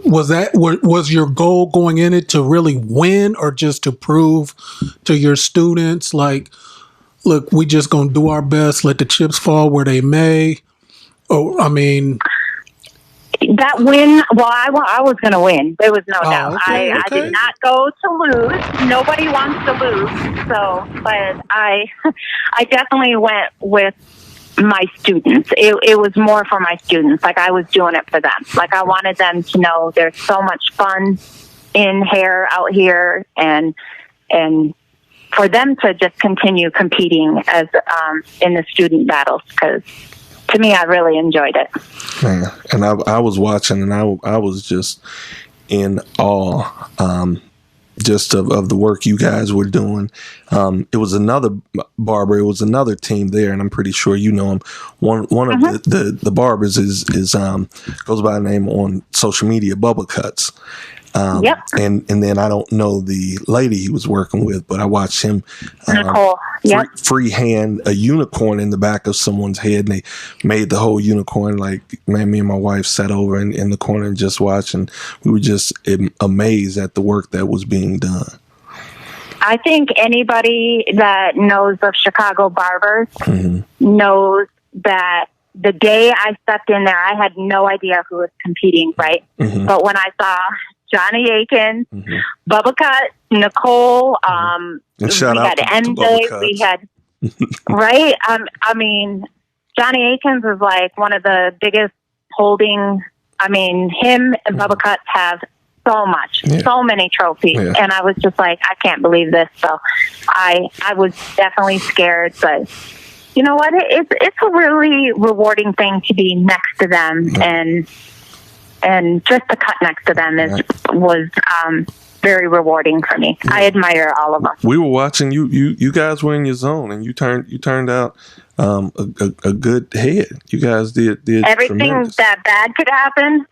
was your goal going in it to really win, or just to prove to your students, like, look, we just gonna do our best, let the chips fall where they may? Or that win, well, I was going to win. There was no doubt. Okay. I did not go to lose. Nobody wants to lose. So, but I definitely went with my students. It was more for my students. Like, I was doing it for them. Like, I wanted them to know there's so much fun in hair out here, and for them to just continue competing as in the student battles, because to me, I really enjoyed it. Man, and I was watching, and I was just in awe, just of the work you guys were doing. It was another barber. It was another team there, and I'm pretty sure you know him. One of the barbers is goes by the name on social media, Bubba Cuts. Yep. And then I don't know the lady he was working with, but I watched him Nicole. Yep. freehand a unicorn in the back of someone's head, and they made the whole unicorn. Like, man, me and my wife sat over in the corner and just watched, and we were just amazed at the work that was being done. I think anybody that knows of Chicago barbers knows that the day I stepped in there, I had no idea who was competing, right? But when I saw Johnny Akins, Bubba Cut, Nicole, we had MJ, we had, right? I mean, Johnny Akins is like one of the biggest holding, him and Bubba Cut have so many trophies. Yeah. And I was just like, I can't believe this. So I was definitely scared, but you know what? It's a really rewarding thing to be next to them, and just to cut next to them was very rewarding for me. I admire all of them. We were watching you. You guys were in your zone, and you turned out a good head. You guys did everything tremendous. That bad could happen.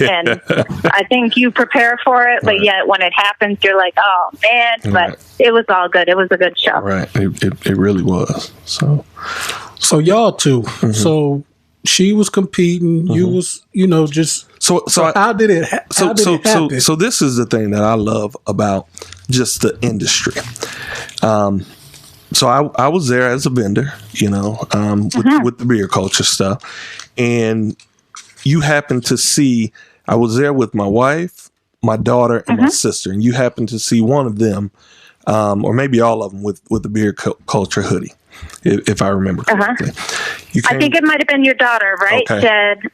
And I think you prepare for it, but yet when it happens, you're like, oh man. But it was all good. It was a good show. Right. It really was. So y'all two. So she was competing. You was, just. So how did it happen? So this is the thing that I love about just the industry. So I was there as a vendor, with the beer culture stuff, and you happen to see, I was there with my wife, my daughter, and my sister, and you happen to see one of them, or maybe all of them, with the beer culture hoodie, if I remember correctly. I think it might have been your daughter, right? Okay. Jed.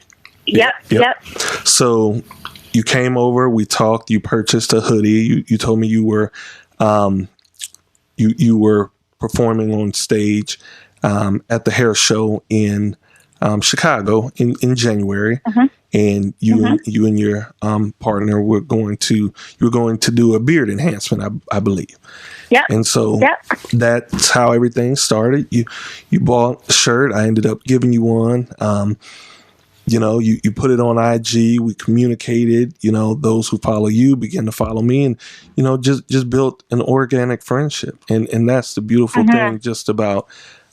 Yep. So you came over, we talked, you purchased a hoodie. You told me you were you were performing on stage at the hair show in Chicago in January. and you and your partner were going to do a beard enhancement, I believe. Yeah. And so that's how everything started. You bought a shirt. I ended up giving you one. You put it on IG. We communicated. Those who follow you begin to follow me, and just built an organic friendship. And that's the beautiful thing just about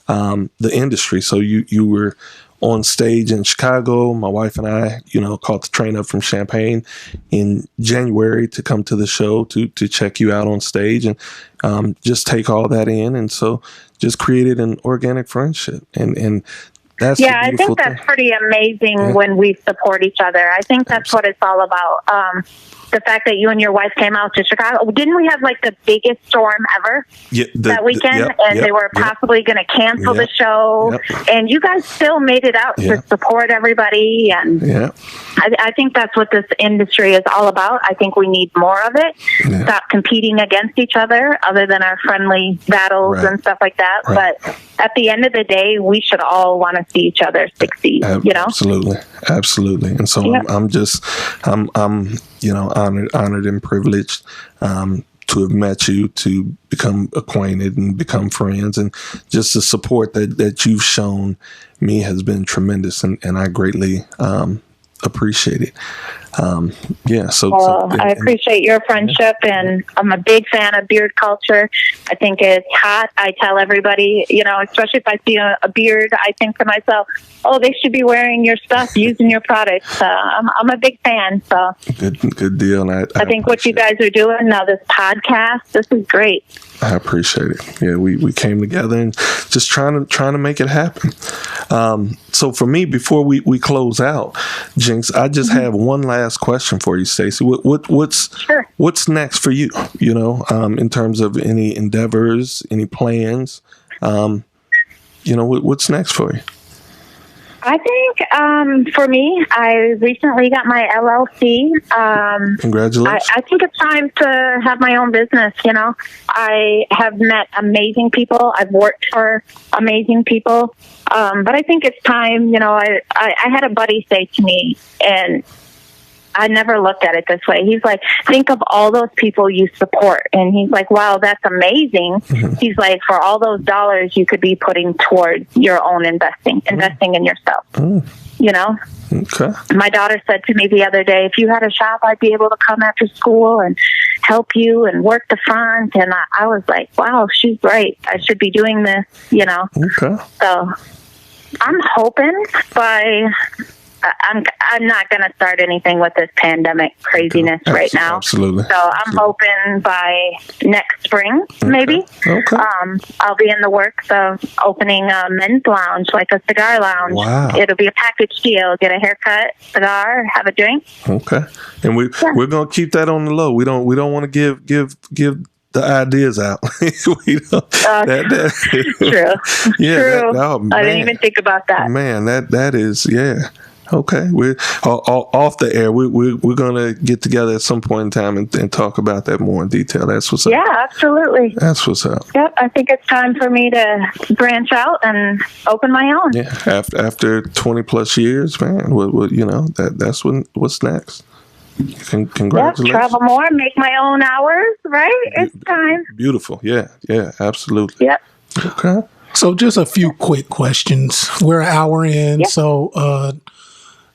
the industry. So you were on stage in Chicago. My wife and I, caught the train up from Champaign in January to come to the show to check you out on stage and just take all that in. And so just created an organic friendship. And that's I think that's pretty amazing when we support each other. I think that's what it's all about. The fact that you and your wife came out to Chicago. Didn't we have like the biggest storm ever that weekend? They were possibly going to cancel the show. And you guys still made it out to support everybody. And I think that's what this industry is all about. I think we need more of it. Stop competing against each other than our friendly battles and stuff like that. But at the end of the day, we should all want to see each other succeed. Absolutely. And so I'm honored and privileged to have met you, to become acquainted and become friends, and just the support that you've shown me has been tremendous, and I greatly appreciate it. I appreciate your friendship, and I'm a big fan of beard culture. I think it's hot. I tell everybody, especially if I see a beard, I think to myself, oh, they should be wearing your stuff, using your products. I'm a big fan. So good deal. And I think what you guys are doing now, this podcast, this is great. I appreciate it. Yeah, we came together and just trying to make it happen. So for me, before we close out, Jinx, I just have one last question for you, Stacey. What's next for you? In terms of any endeavors, any plans? What's next for you? I think for me, I recently got my LLC. Congratulations. I think it's time to have my own business. I have met amazing people. I've worked for amazing people. But I think it's time, I had a buddy say to me, and I never looked at it this way. He's like, think of all those people you support. And he's like, wow, that's amazing. He's like, for all those dollars you could be putting towards your own investing in yourself. Okay. My daughter said to me the other day, if you had a shop, I'd be able to come after school and help you and work the front. And I was like, wow, she's right. I should be doing this, Okay. So I'm hoping I'm not going to start anything with this pandemic craziness right now. Absolutely. So I'm hoping by next spring, maybe. Okay. I'll be in the works of opening a men's lounge, like a cigar lounge. Wow. It'll be a package deal. Get a haircut, cigar, have a drink. Okay. And we're going to keep that on the low. We don't want to give the ideas out. True. Yeah. True. I didn't even think about that. Man, that is, yeah. Okay, we're off the air. We're gonna get together at some point in time and talk about that more in detail. That's what's up. Yeah, absolutely. That's what's up. Yep, I think it's time for me to branch out and open my own. Yeah, after 20 plus years, man. That's what's next. Congratulations. Yep, travel more, make my own hours. Right, it's time. Beautiful. Yeah, absolutely. Yep. Okay. So just a few quick questions. We're an hour in, so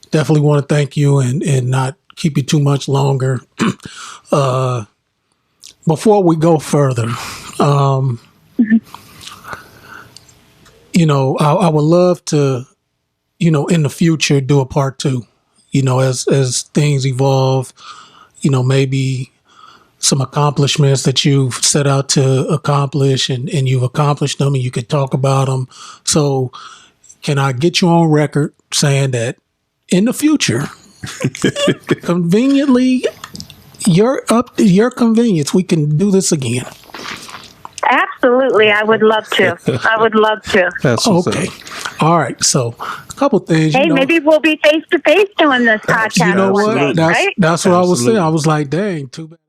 definitely want to thank you and not keep you too much longer. Before we go further, I would love to, in the future, do a part 2, as things evolve, maybe some accomplishments that you've set out to accomplish and you've accomplished them and you could talk about them. So can I get you on record saying that in the future, conveniently, you're up to your convenience, we can do this again? Absolutely. I would love to. That's okay. All right. So a couple things. Hey, maybe we'll be face to face doing this podcast. You know what? That's what I was saying. I was like, dang, too bad.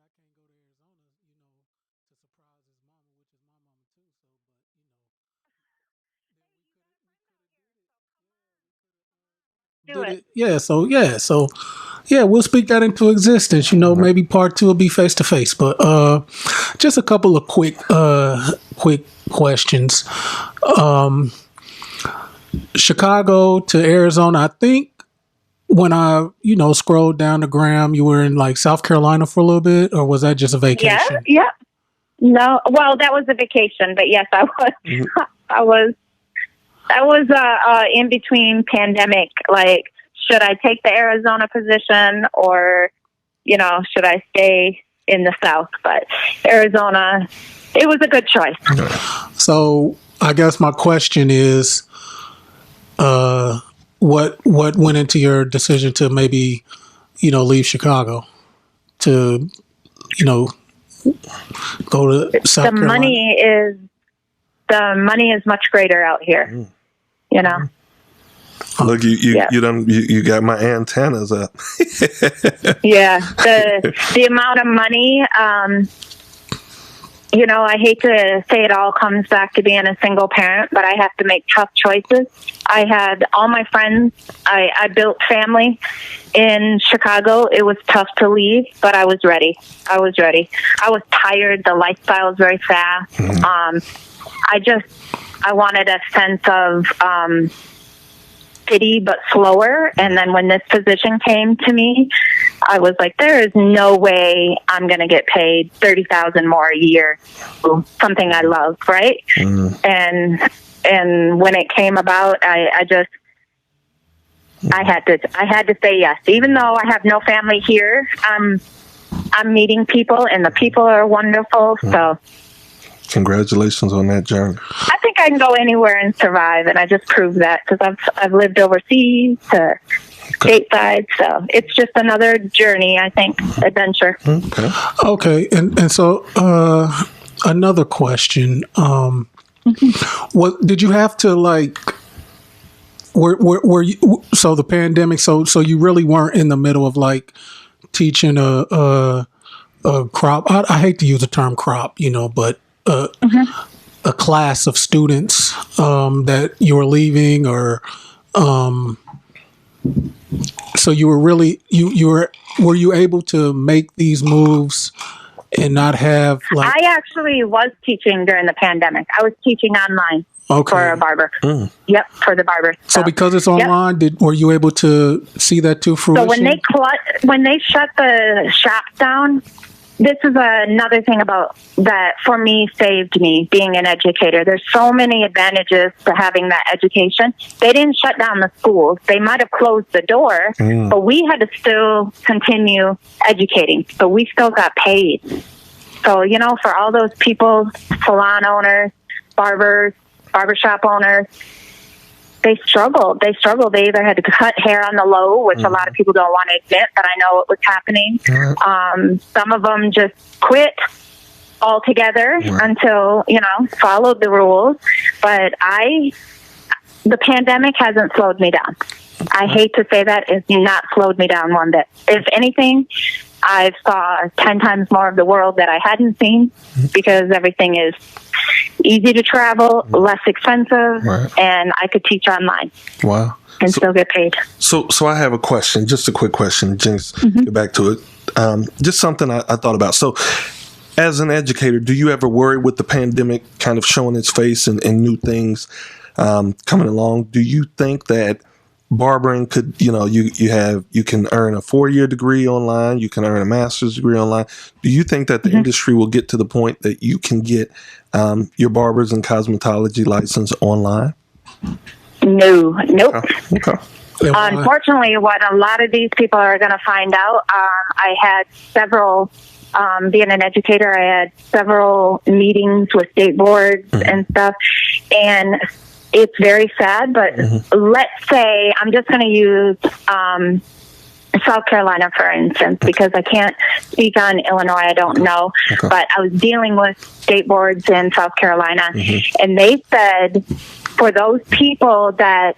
Do it. We'll speak that into existence. Maybe part 2 will be face to face. But just a couple of quick questions. Chicago to Arizona. I think when I scrolled down the gram, you were in like South Carolina for a little bit, or was that just a vacation? Yeah. No, well, that was a vacation, but yes, I was. I was in between pandemic. Like, should I take the Arizona position, or should I stay in the South? But Arizona, it was a good choice. So I guess my question is, what went into your decision to maybe leave Chicago to go to South Carolina? The money is much greater out here. Look, you got my antennas up. Yeah, the amount of money. I hate to say it all comes back to being a single parent, but I have to make tough choices. I had all my friends. I built family in Chicago. It was tough to leave, but I was ready. I was tired. The lifestyle is very fast. Mm-hmm. I wanted a sense of pity, but slower. And then when this position came to me, I was like, there is no way I'm going to get paid $30,000 more a year. Something I love, right? Mm. And when it came about, I had to say yes, even though I have no family here. I'm meeting people, and the people are wonderful. Mm. So. Congratulations on that journey. I think I can go anywhere and survive, and I just proved that because I've lived overseas to stateside, so it's just another journey, I think, adventure. Okay, and so another question: what did you have to like? Were you, so the pandemic? So you really weren't in the middle of like teaching a crop. I hate to use the term crop, but. A class of students that you were leaving, or so you were really were you able to make these moves and not have like? I actually was teaching during the pandemic. I was teaching online for a barber. Mm. Yep, for the barber. So because it's online, were you able to see that to fruition? So when they shut the shop down. This is another thing about that for me saved me being an educator. There's so many advantages to having that education. They didn't shut down the schools. They might have closed the door, but we had to still continue educating. So we still got paid. So, for all those people, salon owners, barbers, barbershop owners, they struggled. They either had to cut hair on the low, which a lot of people don't want to admit, but I know it was happening. Some of them just quit altogether until, followed the rules. But the pandemic hasn't slowed me down. I hate to say that. It's not slowed me down one bit. If anything, I saw 10 times more of the world that I hadn't seen because everything is easy to travel, less expensive, and I could teach online. Wow. And still get paid. So I have a question, just a quick question, Jinx, get back to it. Just something I thought about. So as an educator, do you ever worry with the pandemic kind of showing its face and new things coming along? Do you think that barbering could, you can earn a 4-year degree online, you can earn a master's degree online. Do you think that the industry will get to the point that you can get your barbers and cosmetology license online? No. Nope. Okay. Unfortunately, what a lot of these people are going to find out, I had several, being an educator, I had several meetings with state boards and stuff, and it's very sad, but let's say I'm just going to use South Carolina, for instance, because I can't speak on Illinois. I don't know. But I was dealing with state boards in South Carolina, and they said for those people that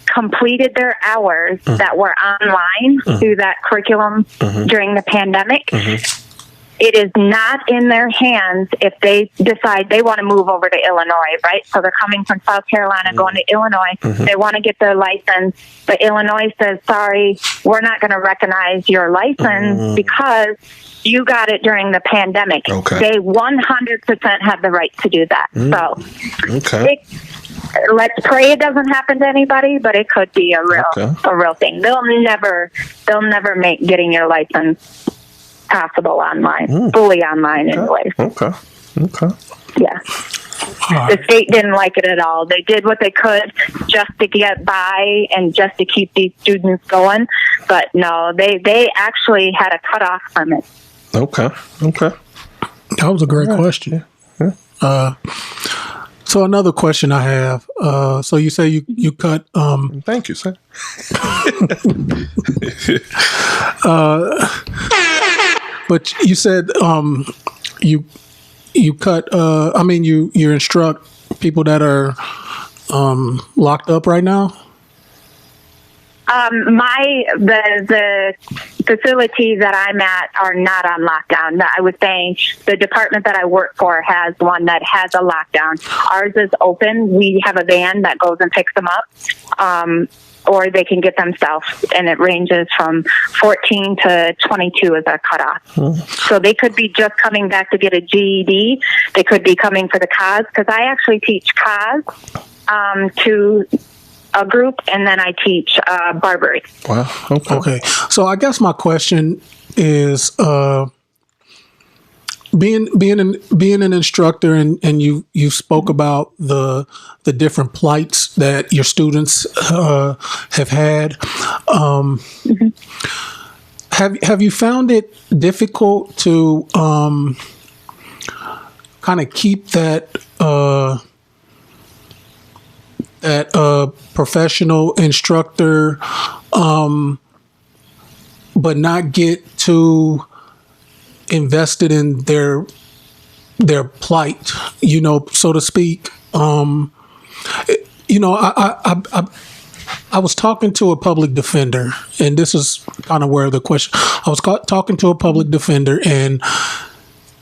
completed their hours that were online through that curriculum during the pandemic, it is not in their hands if they decide they want to move over to Illinois, right? So they're coming from South Carolina, going to Illinois. They want to get their license, but Illinois says, sorry, we're not going to recognize your license because you got it during the pandemic. Okay. They 100% have the right to do that. So let's pray it doesn't happen to anybody, but it could be a real thing. They'll never make getting your license possible online, fully online anyway. Okay. Yeah. The state didn't like it at all. They did what they could just to get by and just to keep these students going. But no, they actually had a cutoff from it. Okay. That was a great question. So another question I have. So you say you cut. Thank you, sir. But you said you cut. I mean, you instruct people that are locked up right now. The facilities that I'm at are not on lockdown. I was saying the department that I work for has one that has a lockdown. Ours is open. We have a van that goes and picks them up, or they can get themselves, and it ranges from 14 to 22 as our cutoff. So they could be just coming back to get a GED. They could be coming for the COS, because I actually teach COS to a group, and then I teach barbering. Wow. Okay. So I guess my question is, being an instructor, and you spoke about the different plights that your students have had. Have you found it difficult to kind of keep that professional instructor, but not get too invested in their plight, so to speak? I was talking to a public defender, and this is kind of where the question. I was talking to a public defender, and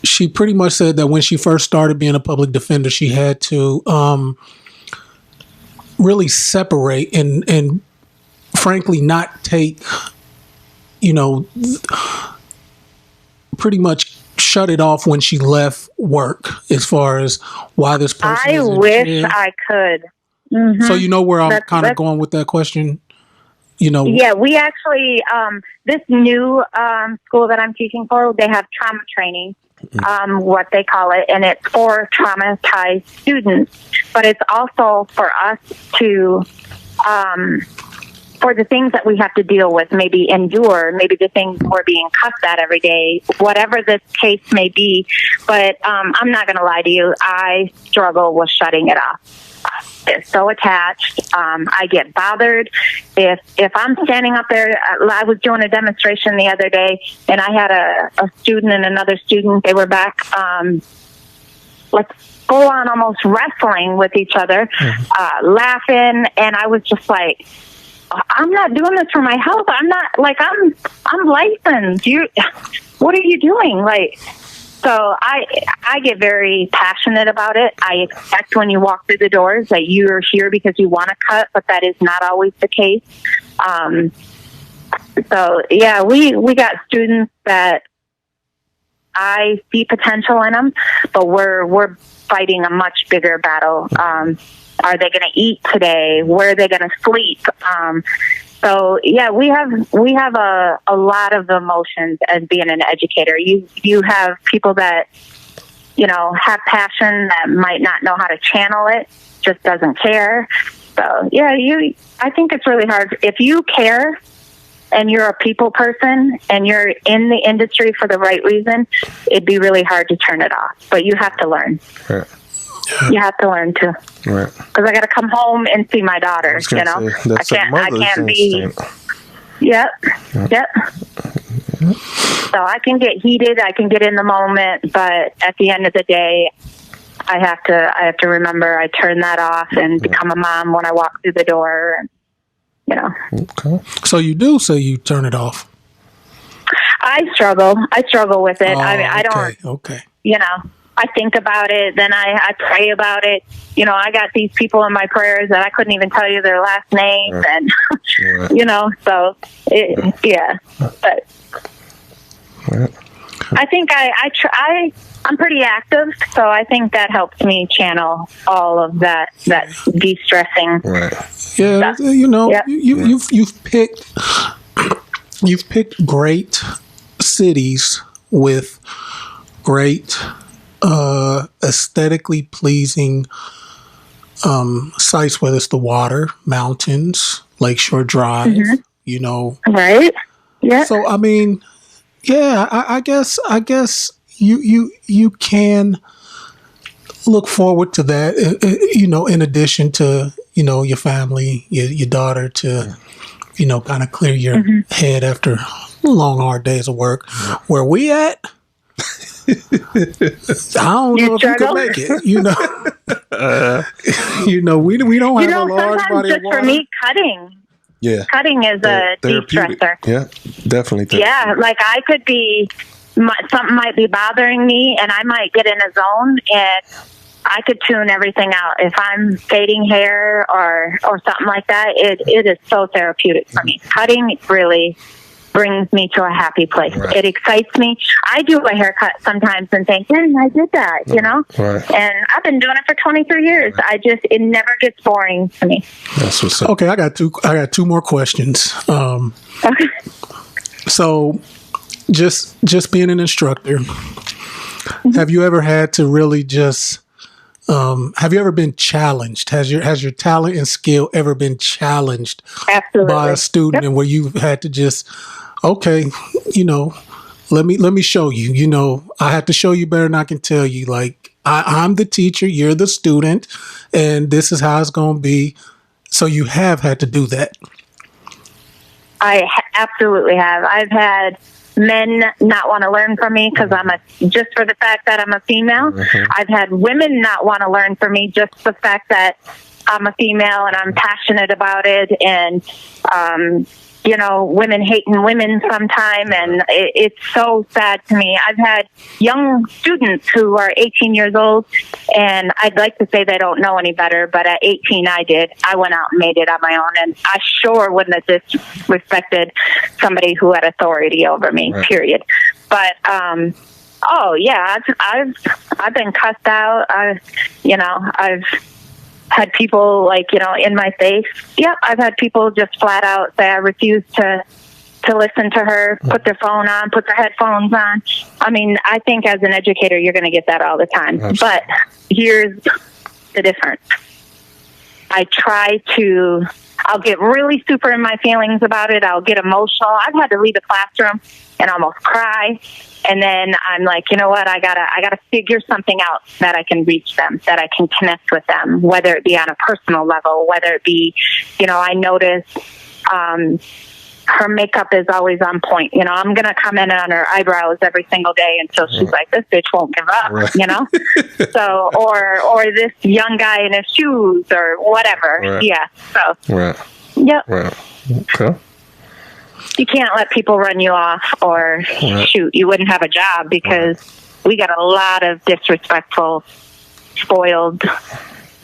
she pretty much said that when she first started being a public defender, she had to really separate and frankly not take, pretty much shut it off when she left work, as far as why this person I wish I could. So you know where I'm kind of going with that question? Yeah, we actually, this new school that I'm teaching for, they have trauma training, what they call it, and it's for traumatized students. But it's also for us to, for the things that we have to deal with, maybe endure, maybe the things we're being cussed at every day, whatever this case may be. But I'm not going to lie to you, I struggle with shutting it off. It's so attached. I get bothered if I'm standing up there. I was doing a demonstration the other day, and I had a student and another student. They were back, like full on almost wrestling with each other, laughing, and I was just like, I'm not doing this for my health. I'm not, like, I'm licensed. What are you doing? Like. So I get very passionate about it. I expect when you walk through the doors that you're here because you want to cut, but that is not always the case. So yeah, we got students that I see potential in them, but we're fighting a much bigger battle. Are they going to eat today? Where are they going to sleep? So yeah, we have a lot of emotions as being an educator. You have people that, have passion that might not know how to channel it, just doesn't care. So yeah, I think it's really hard. If you care and you're a people person and you're in the industry for the right reason, it'd be really hard to turn it off. But you have to learn. Right. You have to learn to, right? Because I got to come home and see my daughter. I can't be. Yep. So I can get heated. I can get in the moment, but at the end of the day, I have to remember I turn that off and become a mom when I walk through the door. Okay. So you do say you turn it off. I struggle with it. I don't, Okay. I think about it, then I pray about it. I got these people in my prayers that I couldn't even tell you their last name. Right. And, Right. so, yeah. But Right. I think I'm pretty active, so I think that helps me channel all of that de-stressing. Right. Yeah, stuff. you've picked great cities with great aesthetically pleasing sites, whether it's the water, mountains, Lakeshore Drive, Right? Yeah. So I mean, yeah, I guess you can look forward to that. In addition to your family, your daughter to kind of clear your head after long hard days of work. Where we at? I don't know if you can make it. We don't have a large body of water. For me, cutting. Yeah. Cutting is a de-stressor. Yeah, definitely. Yeah, like I could be, something might be bothering me and I might get in a zone and I could tune everything out. If I'm fading hair or something like that, it is so therapeutic for me. Cutting really brings me to a happy place. Right. It excites me. I do a haircut sometimes and think, dang, I did that, Right. And I've been doing it for 23 years. Right. It never gets boring to me. That's what's up. Okay, I got two more questions. Okay. So just being an instructor, have you ever had to really just have you ever been challenged? Has your talent and skill ever been challenged Absolutely. by a student, and where you've had to just, okay, let me show you. I have to show you better than I can tell you. Like I'm the teacher, you're the student, and this is how it's going to be. So you have had to do that. I absolutely have. I've had men not want to learn from me because just for the fact that I'm a female. Mm-hmm. I've had women not want to learn from me just the fact that I'm a female and I'm passionate about it. And, women hating women sometime. And it's so sad to me. I've had young students who are 18 years old, and I'd like to say they don't know any better, but at 18 I did. I went out and made it on my own, and I sure wouldn't have disrespected somebody who had authority over me, right. Period. But, oh yeah, I've been cussed out. I've had people in my face. Yep, I've had people just flat out say I refuse to listen to her, put their phone on, put their headphones on. I mean, I think as an educator, you're going to get that all the time. Absolutely. But here's the difference. I'll get really super in my feelings about it. I'll get emotional. I've had to leave the classroom and almost cry. And then I'm like, you know what? I gotta figure something out that I can reach them, that I can connect with them, whether it be on a personal level, whether it be, I notice, her makeup is always on point. I'm going to comment on her eyebrows every single day until she's like, this bitch won't give up, right. So, or this young guy in his shoes or whatever. Right. Yeah. So, Right. Yep. Right. Okay. You can't let people run you off or Right. shoot. You wouldn't have a job because we got a lot of disrespectful, spoiled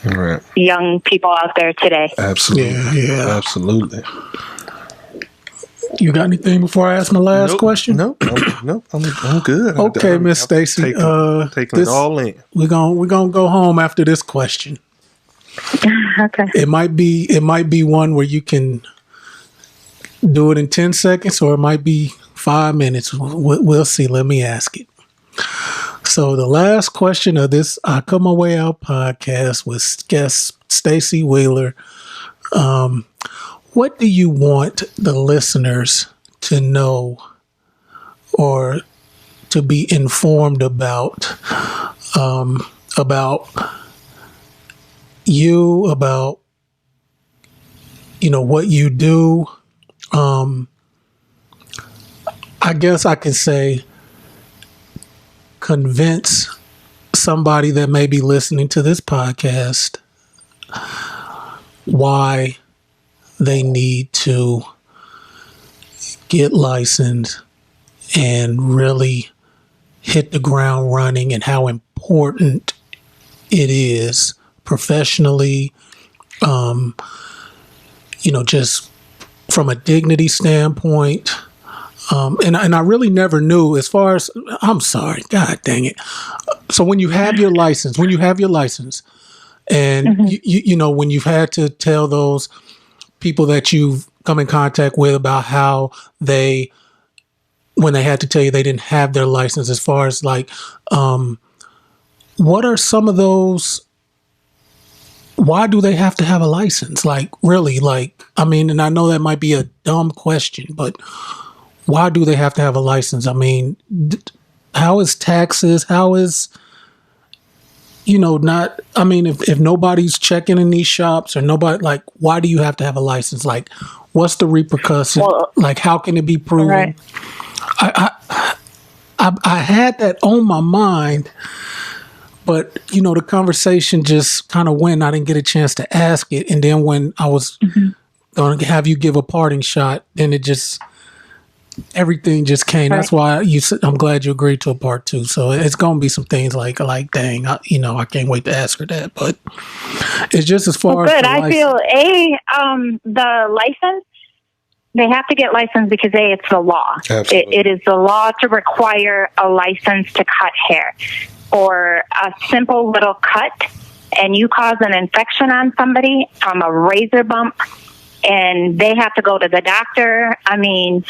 Right. young people out there today. Absolutely. Yeah. Absolutely. You got anything before I ask my last question? No. I'm good. Okay, Miss Stacey. Taking it all in. We're gonna go home after this question. Okay. It might be one where you can do it in 10 seconds, or it might be 5 minutes. We'll see. Let me ask it. So the last question of this I Cut My Way Out podcast with guest Stacey Wheeler. What do you want the listeners to know or to be informed about you, about what you do? I guess I can say convince somebody that may be listening to this podcast why they need to get licensed and really hit the ground running, and how important it is professionally, just from a dignity standpoint. And I really never knew, as far as, I'm sorry, God dang it. So when you have your license, and when you've had to tell those people that you've come in contact with about how when they had to tell you they didn't have their license, as far as like, what are some of those, why do they have to have a license? Like, really, like, I mean, and I know that might be a dumb question, but why do they have to have a license? I mean, how is taxes? How is, if nobody's checking in these shops or nobody, like, why do you have to have a license? Like, what's the repercussion? Like, how can it be proven? Right. I had that on my mind, but, the conversation just kind of went. I didn't get a chance to ask it. And then when I was going to have you give a parting shot, then everything just came. Right. That's why I'm glad you agreed to a part 2. So it's going to be some things like, dang, I can't wait to ask her that. But it's just as far as. Good. I feel the license, they have to get licensed because it's the law. It is the law to require a license to cut hair, or a simple little cut, and you cause an infection on somebody from a razor bump, and they have to go to the doctor. I mean,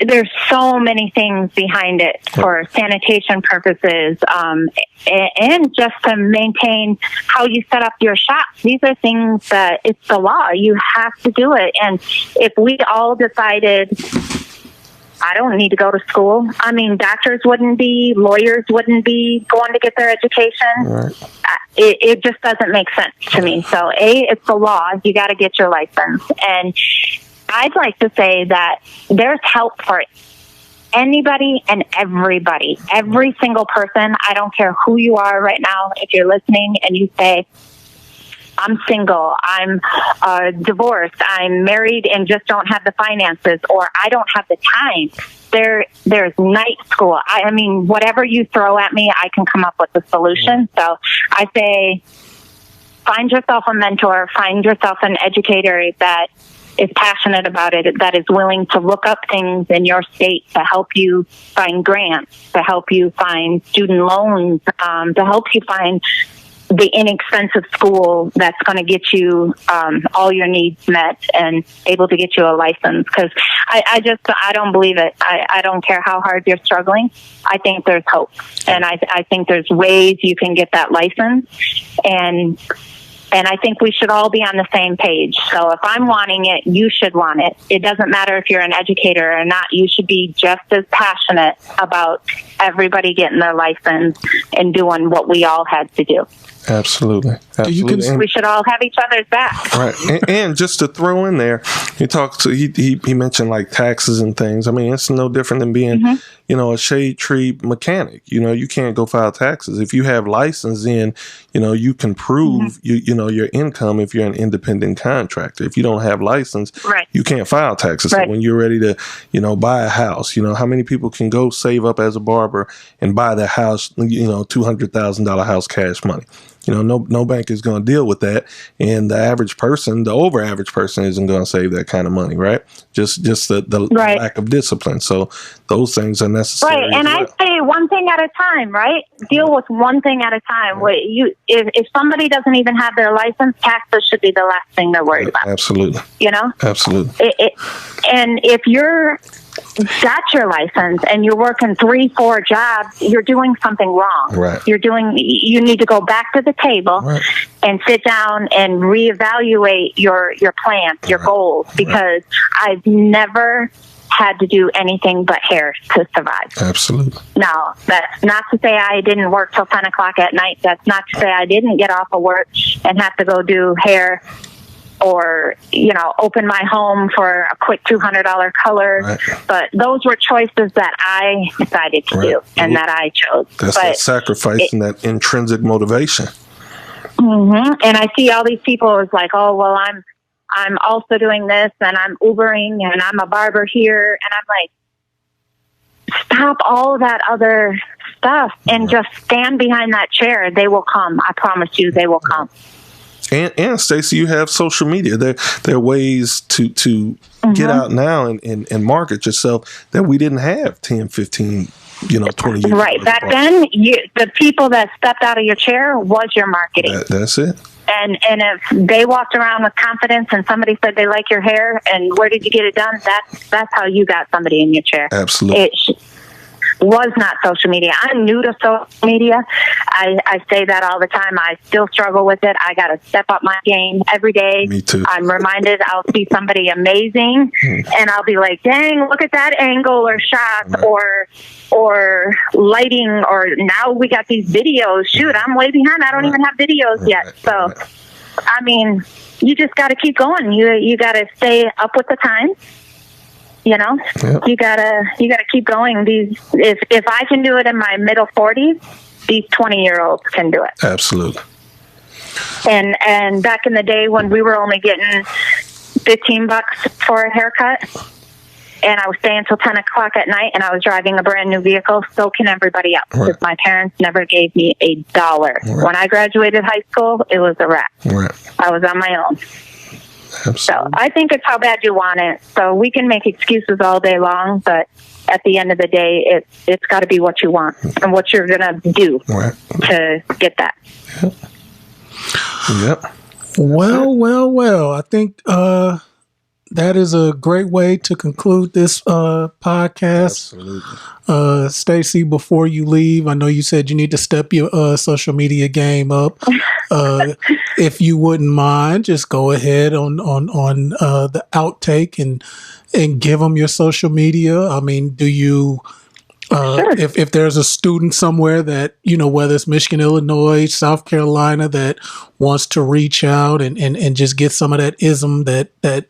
there's so many things behind it for sanitation purposes, and just to maintain how you set up your shop. These are things that it's the law. You have to do it. And if we all decided, I don't need to go to school. I mean, doctors wouldn't be, lawyers wouldn't be going to get their education. Right. It just doesn't make sense to me. So, it's the law. You got to get your license. And I'd like to say that there's help for anybody and everybody. Every single person. I don't care who you are right now. If you're listening and you say, I'm single, I'm divorced, I'm married and just don't have the finances, or I don't have the time, there's night school. I mean, whatever you throw at me, I can come up with a solution. So I say, find yourself a mentor, find yourself an educator that is passionate about it, that is willing to look up things in your state to help you find grants, to help you find student loans, to help you find the inexpensive school that's going to get you all your needs met and able to get you a license. Because I don't believe it. I don't care how hard you're struggling. I think there's hope. And I think there's ways you can get that license. And I think we should all be on the same page. So if I'm wanting it, you should want it. It doesn't matter if you're an educator or not. You should be just as passionate about everybody getting their license and doing what we all had to do. Absolutely. We should all have each other's back. Right. And just to throw in there, he mentioned like taxes and things. I mean, it's no different than being, a shade tree mechanic. You can't go file taxes. If you have license, then, you can prove, your income if you're an independent contractor. If you don't have license, right, you can't file taxes. Right. So when you're ready to, buy a house, how many people can go save up as a barber and buy the house, $200,000 house cash money? No bank is going to deal with that, and the average person, the over average person, isn't going to save that kind of money, right? Just the right. lack of discipline. So those things are necessary. Right, and I say one thing at a time, right? Deal with one thing at a time. Right. If somebody doesn't even have their license, taxes should be the last thing they're worried about. Absolutely. Absolutely. And if you're got your license and you're working 3-4 jobs, you're doing something wrong. Right. You need to go back to the table right. and sit down and reevaluate your plans, your right. goals, because right. I've never had to do anything but hair to survive. Absolutely. Now, that's not to say I didn't work till 10 o'clock at night. That's not to say I didn't get off of work and have to go do hair or, open my home for a quick $200 color. Right. But those were choices that I decided to right. do and that I chose. That's that sacrifice and that intrinsic motivation. Mm-hmm. And I see all these people is like, oh, well, I'm also doing this and I'm Ubering and I'm a barber here. And I'm like, stop all that other stuff and just stand behind that chair. They will come. I promise you, they will come. And Stacey, you have social media. There are ways to get out now and market yourself that we didn't have 10, 15, 20 years ago. Right. Back then, the people that stepped out of your chair was your marketing. That's it. And if they walked around with confidence and somebody said they like your hair and where did you get it done, that's how you got somebody in your chair. Absolutely. It was not social media. I'm new to social media. I say that all the time. I still struggle with it. I got to step up my game every day. Me too. I'm reminded I'll see somebody amazing and I'll be like, dang, look at that angle or shot or lighting, or now we got these videos. Shoot, I'm way behind. I don't even have videos yet. So, I mean, you just got to keep going. You got to stay up with the times. You gotta keep going. If I can do it in my middle 40s, these 20-year-olds can do it. Absolutely. And back in the day when we were only getting $15 for a haircut, and I was staying till 10 o'clock at night, and I was driving a brand new vehicle, so can everybody else. Because my parents never gave me $1. Right. When I graduated high school, it was a wrap. Right. I was on my own. Absolutely. So I think it's how bad you want it. So we can make excuses all day long, but at the end of the day, it's got to be what you want and what you're going to do to get that. Yep. Well. I think that is a great way to conclude this podcast. Absolutely. Stacey, before you leave, I know you said you need to step your social media game up. If you wouldn't mind, just go ahead on the outtake and give them your social media. I mean, do you? Sure. If there's a student somewhere that, whether it's Michigan, Illinois, South Carolina, that wants to reach out and just get some of that ism, that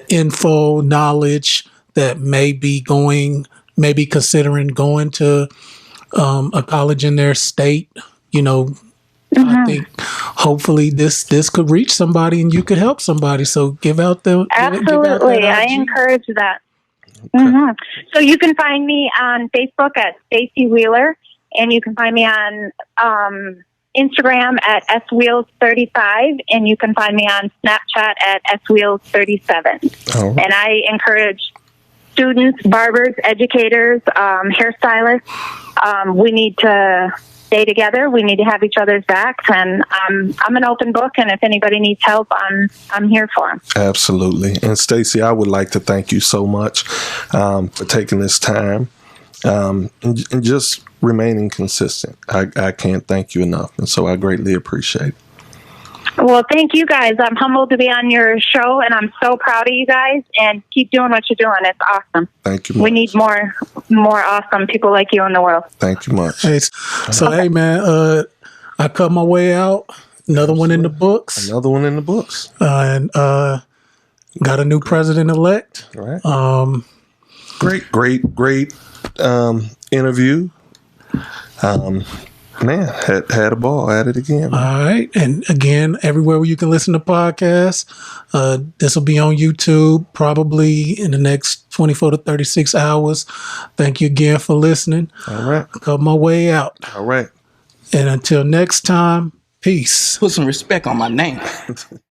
info, knowledge, that may be considering going to a college in their state, I think hopefully this could reach somebody and you could help somebody. So give out the absolutely. I encourage that. Okay. So you can find me on Facebook at Stacey Wheeler, and you can find me on Instagram at swheels35, and you can find me on Snapchat at swheels37. Oh. And I encourage students, barbers, educators, hairstylists. We need to stay together. We need to have each other's backs, and I'm an open book. And if anybody needs help, I'm here for them. Absolutely. And Stacey, I would like to thank you so much for taking this time and just remaining consistent. I can't thank you enough, and so I greatly appreciate it. Well, thank you guys. I'm humbled to be on your show, and I'm so proud of you guys. And keep doing what you're doing. It's awesome. Thank you much. We need more awesome people like you in the world. Thank you much. Hey, so, hey, man, I cut my way out. Another one in the books. And got a new president-elect. All right. Great interview. Man, had a ball at it again. All right. And again, everywhere where you can listen to podcasts, this will be on YouTube probably in the next 24 to 36 hours. Thank you again for listening. All right. Cut my way out. All right. And until next time, peace. Put some respect on my name.